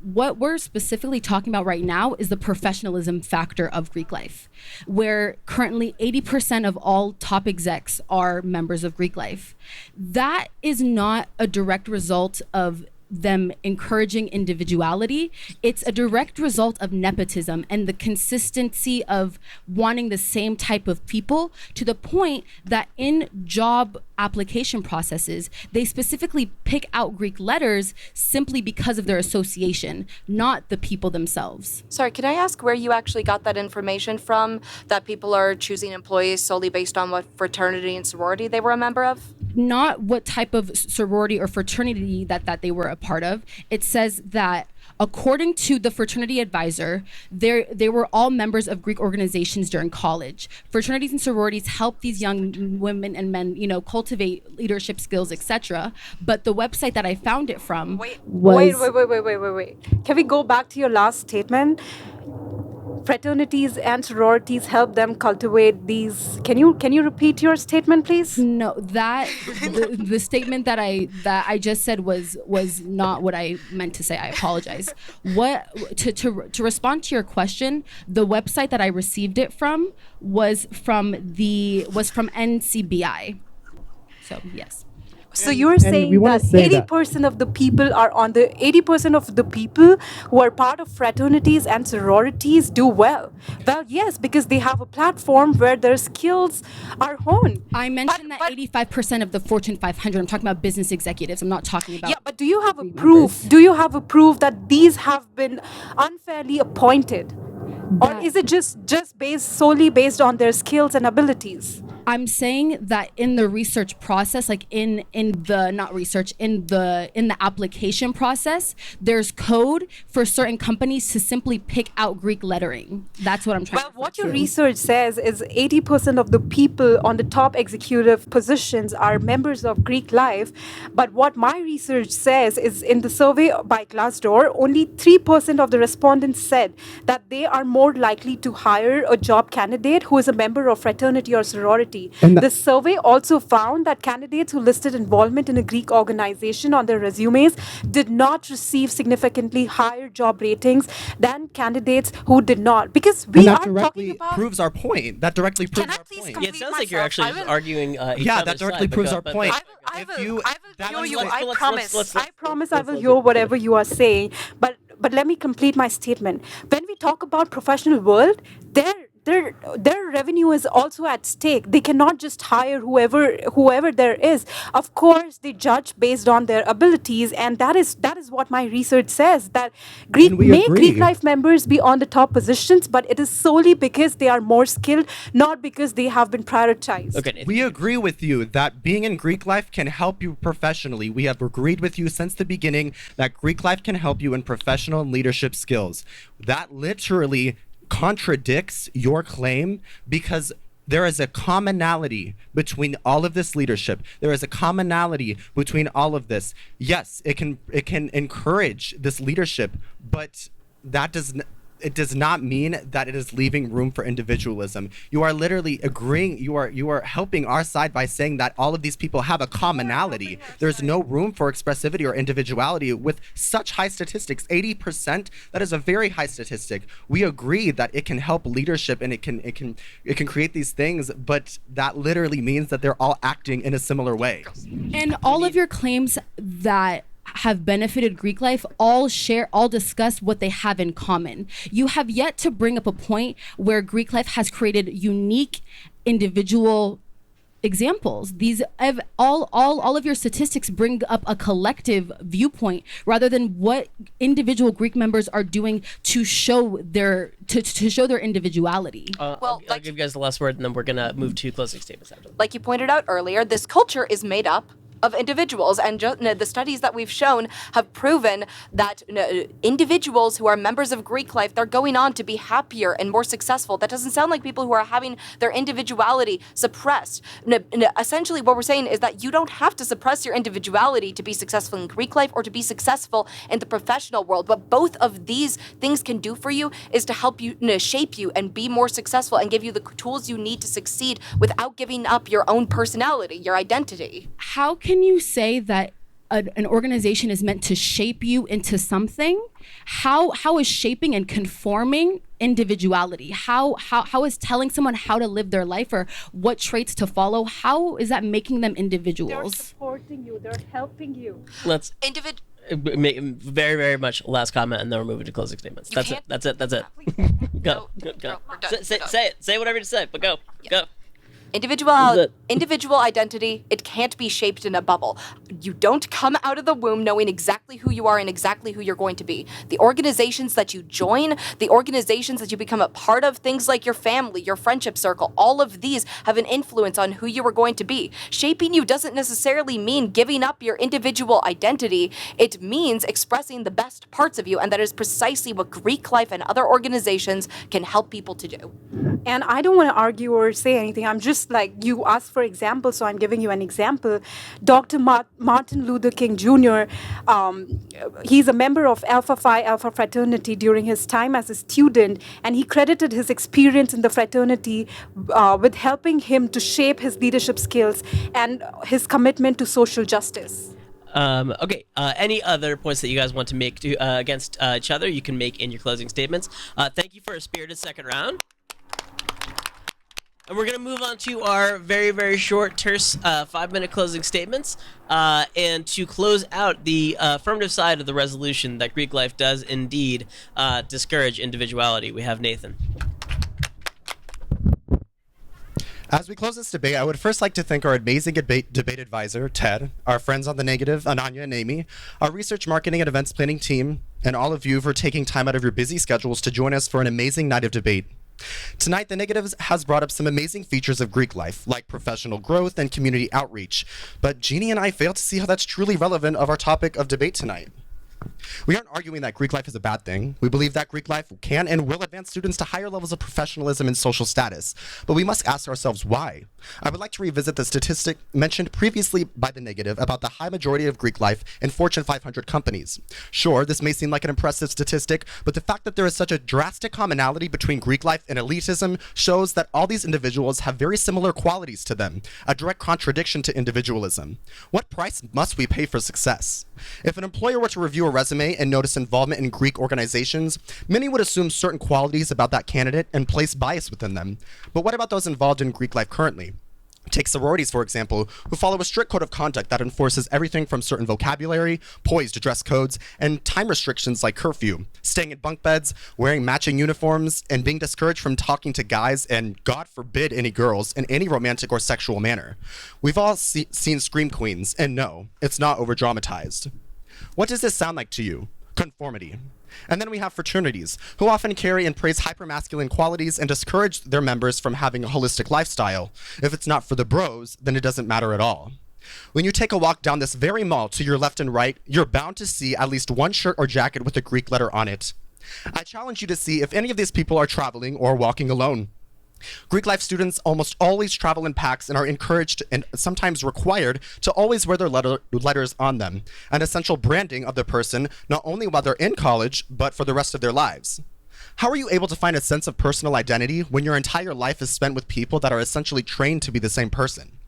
What we're specifically talking about right now is the professionalism factor of Greek life, where currently 80% of all top execs are members of Greek life. That is not a direct result of them encouraging individuality. It's a direct result of nepotism and the consistency of wanting the same type of people, to the point that in job application processes, they specifically pick out Greek letters simply because of their association, not the people themselves. Sorry, can I ask where you actually got that information from, that people are choosing employees solely based on what fraternity and sorority they were a member of? Not what type of sorority or fraternity that they were a part of. It says that according to the fraternity advisor, they were all members of Greek organizations during college. Fraternities and sororities help these young women and men, cultivate leadership skills, etc. But the website that I found it from Wait. Can we go back to your last statement? Fraternities and sororities help them cultivate these. Can you repeat your statement, please? No, that the statement that I just said was not what I meant to say. I apologize. What to respond to your question, the website that I received it from was from NCBI. So yes. So you're saying that 80% of the people are 80% of the people who are part of fraternities and sororities do well. Well, yes, because they have a platform where their skills are honed. I mentioned that 85% of the Fortune 500. I'm talking about business executives. I'm not talking about. Yeah, but do you have a proof? Do you have a proof that these have been unfairly appointed, or is it just solely based on their skills and abilities? I'm saying that in the research process, like in the application process, there's code for certain companies to simply pick out Greek lettering. That's what I'm trying to Well, what your research says is 80% of the people on the top executive positions are members of Greek life. But what my research says is, in the survey by Glassdoor, only 3% of the respondents said that they are more likely to hire a job candidate who is a member of fraternity or sorority. The survey also found that candidates who listed involvement in a Greek organization on their resumes did not receive significantly higher job ratings than candidates who did not. Because we are talking about... proves our point. That directly proves our point. Yeah, it sounds like you're actually just arguing each that other's directly side, proves our point. I will hear you. I let's- promise I will hear whatever you are saying. But let me complete my statement. When we talk about professional world, their revenue is also at stake. They cannot just hire whoever there is. Of course, they judge based on their abilities, and that is what my research says, that Greek life members be on the top positions, but it is solely because they are more skilled, not because they have been prioritized. Okay. We agree with you that being in Greek life can help you professionally. We have agreed with you since the beginning that Greek life can help you in professional and leadership skills. That literally contradicts your claim, because there is a commonality between all of this leadership. There is a commonality between all of this. Yes, it can encourage this leadership, but that it does not mean that it is leaving room for individualism. You are literally agreeing, you are helping our side by saying that all of these people have a commonality. There's no room for expressivity or individuality with such high statistics. 80%, that is a very high statistic. We agree that it can help leadership and it can create these things, but that literally means that they're all acting in a similar way. And all of your claims that have benefited Greek life all discuss what they have in common. You have yet to bring up a point where Greek life has created unique individual examples. These all of your statistics bring up a collective viewpoint rather than what individual Greek members are doing to show their individuality. I'll give you guys the last word, and then we're gonna move to closing statements after. Like you pointed out earlier, this culture is made up of individuals, and the studies that we've shown have proven that individuals who are members of Greek life, they're going on to be happier and more successful. That doesn't sound like people who are having their individuality suppressed. Essentially, what we're saying is that you don't have to suppress your individuality to be successful in Greek life or to be successful in the professional world. What both of these things can do for you is to help you, shape you and be more successful and give you the tools you need to succeed without giving up your own personality, your identity. How can you say that an organization is meant to shape you into something? How is shaping and conforming individuality? How is telling someone how to live their life or what traits to follow? How is that making them individuals? They're supporting you. They're helping you. Let's very, very much last comment, and then we're moving to closing statements. That's it. Go. We're done. Say it. Say whatever you say, but go. Individual identity, it can't be shaped in a bubble. You don't come out of the womb knowing exactly who you are and exactly who you're going to be. The organizations that you join, the organizations that you become a part of, things like your family, your friendship circle, all of these have an influence on who you are going to be. Shaping you doesn't necessarily mean giving up your individual identity. It means expressing the best parts of you, and that is precisely what Greek life and other organizations can help people to do. And I don't want to argue or say anything. I'm just like, you asked for examples, so I'm giving you an example. Dr. Martin Luther King Jr., he's a member of Alpha Phi Alpha fraternity during his time as a student, and he credited his experience in the fraternity with helping him to shape his leadership skills and his commitment to social justice. Okay. Any other points that you guys want to make against each other, you can make in your closing statements. Thank you for a spirited second round. And we're going to move on to our very, very short, terse 5-minute closing statements. And to close out the affirmative side of the resolution that Greek life does indeed discourage individuality, we have Nathan. As we close this debate, I would first like to thank our amazing debate advisor, Ted, our friends on the negative, Ananya and Amy, our research, marketing, and events planning team, and all of you for taking time out of your busy schedules to join us for an amazing night of debate. Tonight, the negatives has brought up some amazing features of Greek life, like professional growth and community outreach, but Jeannie and I fail to see how that's truly relevant of our topic of debate tonight. We aren't arguing that Greek life is a bad thing. We believe that Greek life can and will advance students to higher levels of professionalism and social status, but we must ask ourselves why. I would like to revisit the statistic mentioned previously by the negative about the high majority of Greek life in Fortune 500 companies. Sure, this may seem like an impressive statistic, but the fact that there is such a drastic commonality between Greek life and elitism shows that all these individuals have very similar qualities to them, a direct contradiction to individualism. What price must we pay for success? If an employer were to review a resume and notice involvement in Greek organizations, many would assume certain qualities about that candidate and place bias within them. But what about those involved in Greek life currently? Take sororities, for example, who follow a strict code of conduct that enforces everything from certain vocabulary, poised dress codes, and time restrictions like curfew, staying in bunk beds, wearing matching uniforms, and being discouraged from talking to guys and, God forbid, any girls in any romantic or sexual manner. We've all seen Scream Queens, and no, it's not over-dramatized. What does this sound like to you? Conformity. And then we have fraternities, who often carry and praise hypermasculine qualities and discourage their members from having a holistic lifestyle. If it's not for the bros, then it doesn't matter at all. When you take a walk down this very mall to your left and right, you're bound to see at least one shirt or jacket with a Greek letter on it. I challenge you to see if any of these people are traveling or walking alone. Greek life students almost always travel in packs and are encouraged and sometimes required to always wear their letters on them, an essential branding of the person not only while they're in college, but for the rest of their lives. How are you able to find a sense of personal identity when your entire life is spent with people that are essentially trained to be the same person?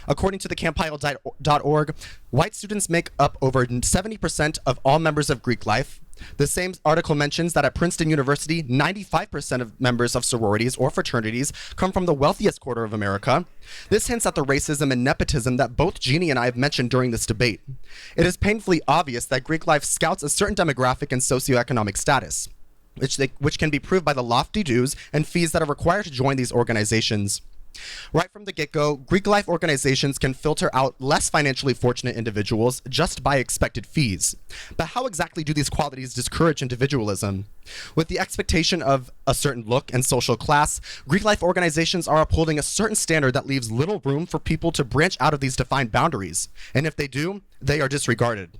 According to the Campile.org, white students make up over 70% of all members of Greek life. The same article mentions that at Princeton University, 95% of members of sororities or fraternities come from the wealthiest quarter of America. This hints at the racism and nepotism that both Jeannie and I have mentioned during this debate. It is painfully obvious that Greek life scouts a certain demographic and socioeconomic status, which can be proved by the lofty dues and fees that are required to join these organizations. Right from the get-go, Greek life organizations can filter out less financially fortunate individuals just by expected fees. But how exactly do these qualities discourage individualism? With the expectation of a certain look and social class, Greek life organizations are upholding a certain standard that leaves little room for people to branch out of these defined boundaries. And if they do, they are disregarded.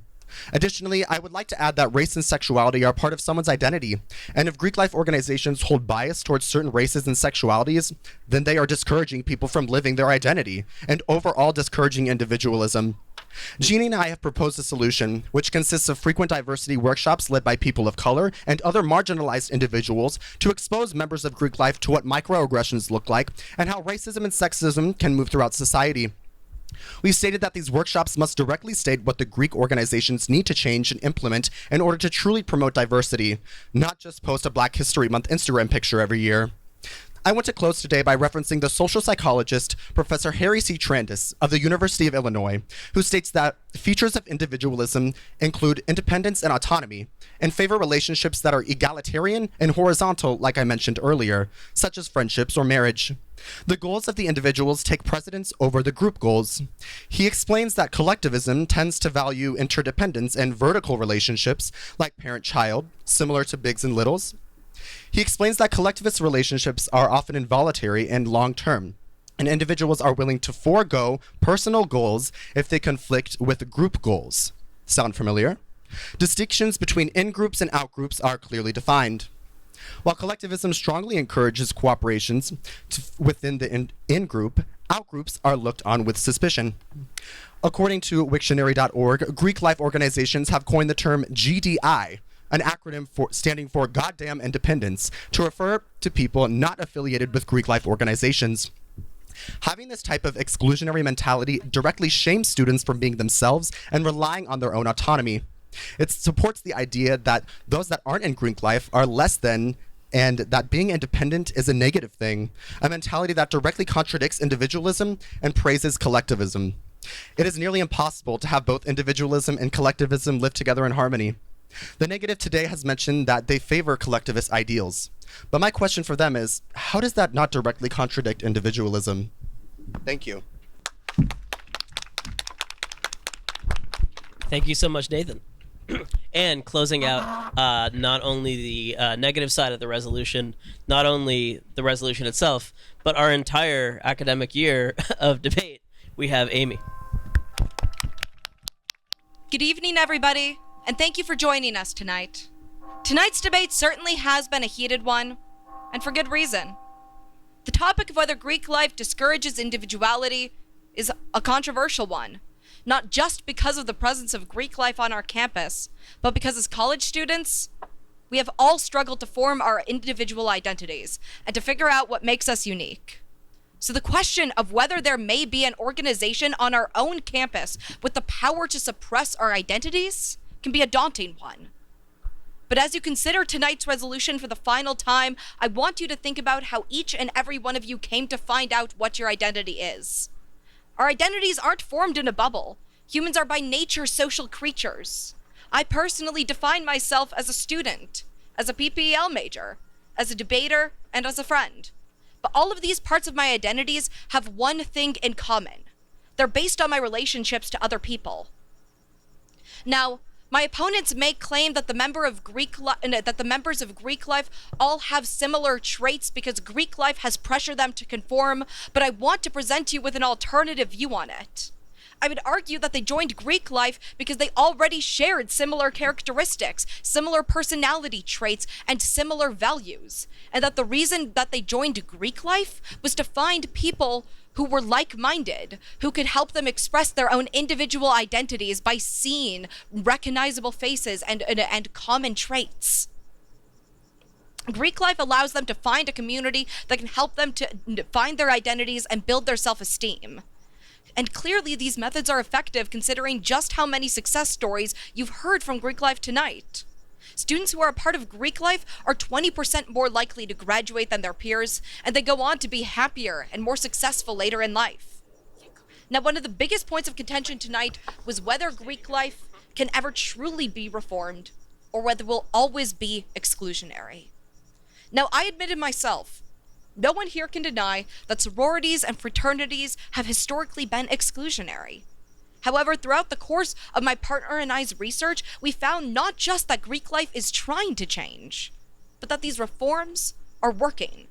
Additionally, I would like to add that race and sexuality are part of someone's identity, and if Greek life organizations hold bias towards certain races and sexualities, then they are discouraging people from living their identity, and overall discouraging individualism. Jeannie and I have proposed a solution, which consists of frequent diversity workshops led by people of color and other marginalized individuals to expose members of Greek life to what microaggressions look like and how racism and sexism can move throughout society. We stated that these workshops must directly state what the Greek organizations need to change and implement in order to truly promote diversity, not just post a Black History Month Instagram picture every year. I want to close today by referencing the social psychologist, Professor Harry C. Trandis of the University of Illinois, who states that features of individualism include independence and autonomy, and favor relationships that are egalitarian and horizontal, like I mentioned earlier, such as friendships or marriage. The goals of the individuals take precedence over the group goals. He explains that collectivism tends to value interdependence and vertical relationships, like parent-child, similar to Bigs and Littles. He explains that collectivist relationships are often involuntary and long-term, and individuals are willing to forego personal goals if they conflict with group goals. Sound familiar? Distinctions between in-groups and out-groups are clearly defined. While collectivism strongly encourages cooperations within the in-group, out-groups are looked on with suspicion. According to Wiktionary.org, Greek life organizations have coined the term GDI, an acronym standing for Goddamn Independence, to refer to people not affiliated with Greek life organizations. Having this type of exclusionary mentality directly shames students from being themselves and relying on their own autonomy. It supports the idea that those that aren't in Greek life are less than, and that being independent is a negative thing, a mentality that directly contradicts individualism and praises collectivism. It is nearly impossible to have both individualism and collectivism live together in harmony. The negative today has mentioned that they favor collectivist ideals. But my question for them is, how does that not directly contradict individualism? Thank you. Thank you so much, Nathan. And closing out not only the negative side of the resolution, not only the resolution itself, but our entire academic year of debate, we have Amy. Good evening, everybody, and thank you for joining us tonight. Tonight's debate certainly has been a heated one, and for good reason. The topic of whether Greek life discourages individuality is a controversial one, not just because of the presence of Greek life on our campus, but because as college students, we have all struggled to form our individual identities and to figure out what makes us unique. So the question of whether there may be an organization on our own campus with the power to suppress our identities can be a daunting one. But as you consider tonight's resolution for the final time, I want you to think about how each and every one of you came to find out what your identity is. Our identities aren't formed in a bubble. Humans are by nature social creatures. I personally define myself as a student, as a PPL major, as a debater, and as a friend. But all of these parts of my identities have one thing in common. They're based on my relationships to other people. Now, my opponents may claim that the members of Greek life all have similar traits because Greek life has pressured them to conform, but I want to present you with an alternative view on it. I would argue that they joined Greek life because they already shared similar characteristics, similar personality traits, and similar values, and that the reason that they joined Greek life was to find people who were like-minded, who could help them express their own individual identities by seeing recognizable faces and common traits. Greek life allows them to find a community that can help them to find their identities and build their self-esteem. And clearly these methods are effective considering just how many success stories you've heard from Greek life tonight. Students who are a part of Greek life are 20% more likely to graduate than their peers, and they go on to be happier and more successful later in life. Now, one of the biggest points of contention tonight was whether Greek life can ever truly be reformed, or whether it will always be exclusionary. Now, I admitted myself, no one here can deny that sororities and fraternities have historically been exclusionary. However, throughout the course of my partner and I's research, we found not just that Greek life is trying to change, but that these reforms are working.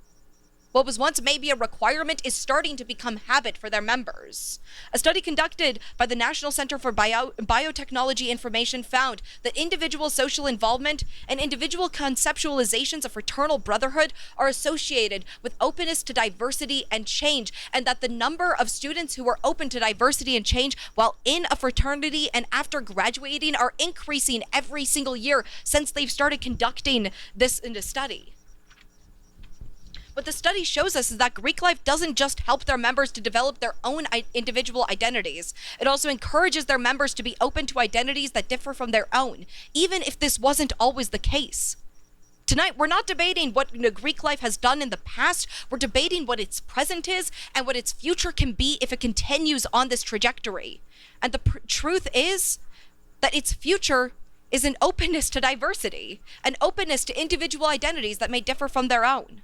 What was once maybe a requirement is starting to become habit for their members. A study conducted by the National Center for Biotechnology Information found that individual social involvement and individual conceptualizations of fraternal brotherhood are associated with openness to diversity and change, and that the number of students who are open to diversity and change while in a fraternity and after graduating are increasing every single year since they've started conducting this in a study. What the study shows us is that Greek life doesn't just help their members to develop their own individual identities. It also encourages their members to be open to identities that differ from their own, even if this wasn't always the case. Tonight, we're not debating what Greek life has done in the past. We're debating what its present is and what its future can be if it continues on this trajectory. And the truth is that its future is an openness to diversity, an openness to individual identities that may differ from their own.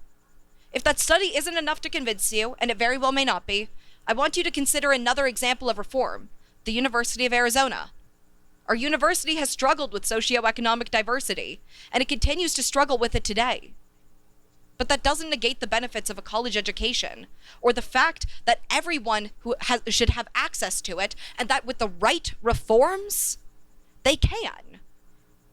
If that study isn't enough to convince you, and it very well may not be, I want you to consider another example of reform, the University of Arizona. Our university has struggled with socioeconomic diversity, and it continues to struggle with it today. But that doesn't negate the benefits of a college education, or the fact that everyone should have access to it, and that with the right reforms, they can.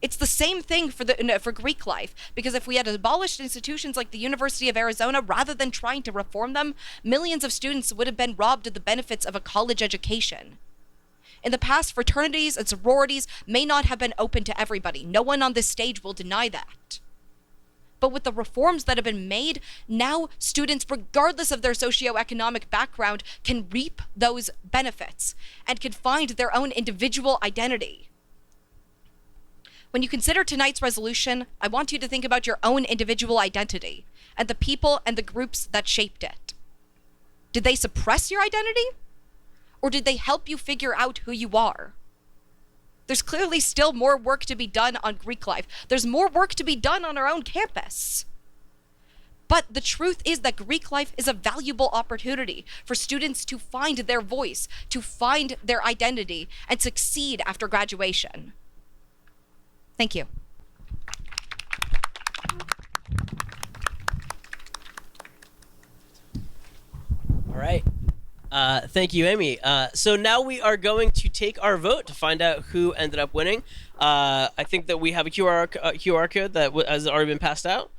It's the same thing for Greek life, because if we had abolished institutions like the University of Arizona, rather than trying to reform them, millions of students would have been robbed of the benefits of a college education. In the past, fraternities and sororities may not have been open to everybody. No one on this stage will deny that. But with the reforms that have been made, now students, regardless of their socioeconomic background, can reap those benefits and can find their own individual identity. When you consider tonight's resolution, I want you to think about your own individual identity and the people and the groups that shaped it. Did they suppress your identity? Or did they help you figure out who you are? There's clearly still more work to be done on Greek life. There's more work to be done on our own campus. But the truth is that Greek life is a valuable opportunity for students to find their voice, to find their identity, and succeed after graduation. Thank you. All right. Thank you, Amy. So now we are going to take our vote to find out who ended up winning. I think that we have a QR code that has already been passed out.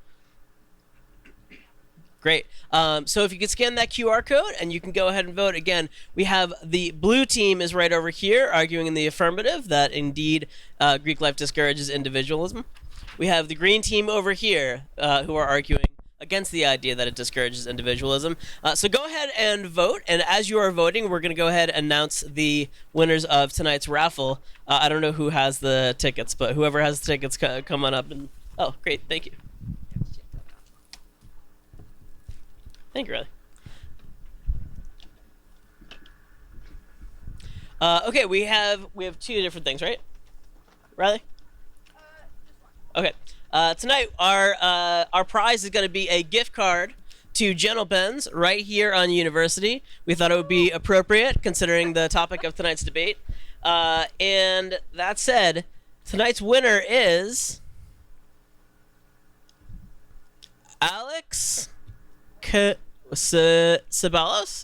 Great. So if you could scan that QR code and you can go ahead and vote. Again, we have the blue team is right over here arguing in the affirmative that indeed Greek life discourages individualism. We have the green team over here who are arguing against the idea that it discourages individualism. So go ahead and vote. And as you are voting, we're going to go ahead and announce the winners of tonight's raffle. I don't know who has the tickets, but whoever has the tickets, come on up. And oh, great. Thank you. Thank you, Riley. Okay, we have two different things, right? Riley? Okay. Tonight, our prize is going to be a gift card to Gentle Ben's right here on University. We thought it would be appropriate considering the topic of tonight's debate. And that said, tonight's winner is Alex Ceballos.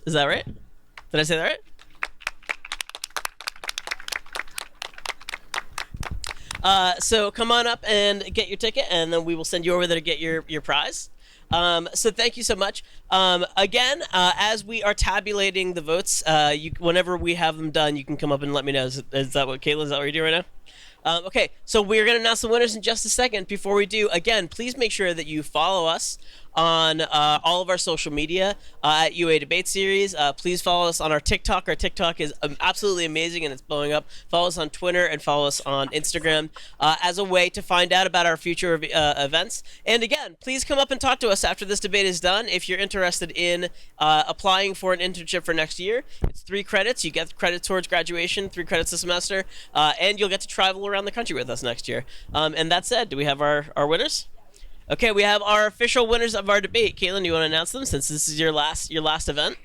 Is that right? Did I say that right? So come on up and get your ticket, and then we will send you over there to get your prize. So thank you so much. Again, as we are tabulating the votes, whenever we have them done, you can come up and let me know. Is that what, Caitlin, is that what you're doing right Okay, so we're going to announce the winners in just a second. Before we do, again, please make sure that you follow us on all of our social media at UA Debate Series. Please follow us on our TikTok. Our TikTok is absolutely amazing and it's blowing up. Follow us on Twitter and follow us on Instagram as a way to find out about our future events. And again, please come up and talk to us after this debate is done if you're interested in applying for an internship for next year. It's 3 credits. You get credit towards graduation, 3 credits a semester, and you'll get to travel around the country with us next year. And that said, do we have our winners? Okay, we have our official winners of our debate. Caitlin, you want to announce them since this is your last event?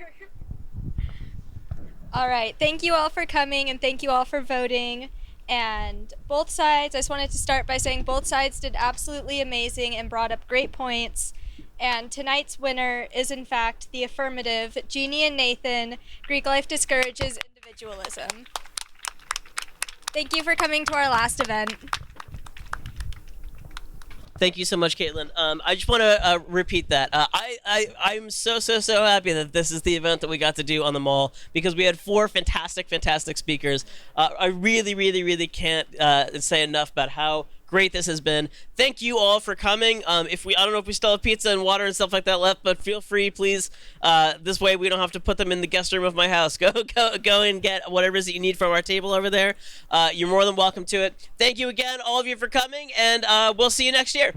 All right, thank you all for coming and thank you all for voting. And both sides, I just wanted to start by saying both sides did absolutely amazing and brought up great points. And tonight's winner is in fact the affirmative, Jeannie and Nathan. Greek life discourages individualism. Thank you for coming to our last event. Thank you so much, Caitlin. I just want to repeat that. I'm so happy that this is the event that we got to do on the mall because we had 4 fantastic speakers. I really can't say enough about how great this has been. Thank you all for coming. I don't know if we still have pizza and water and stuff like that left, but feel free, please. This way we don't have to put them in the guest room of my house. Go and get whatever it is that you need from our table over there. You're more than welcome to it. Thank you again, all of you, for coming, and we'll see you next year.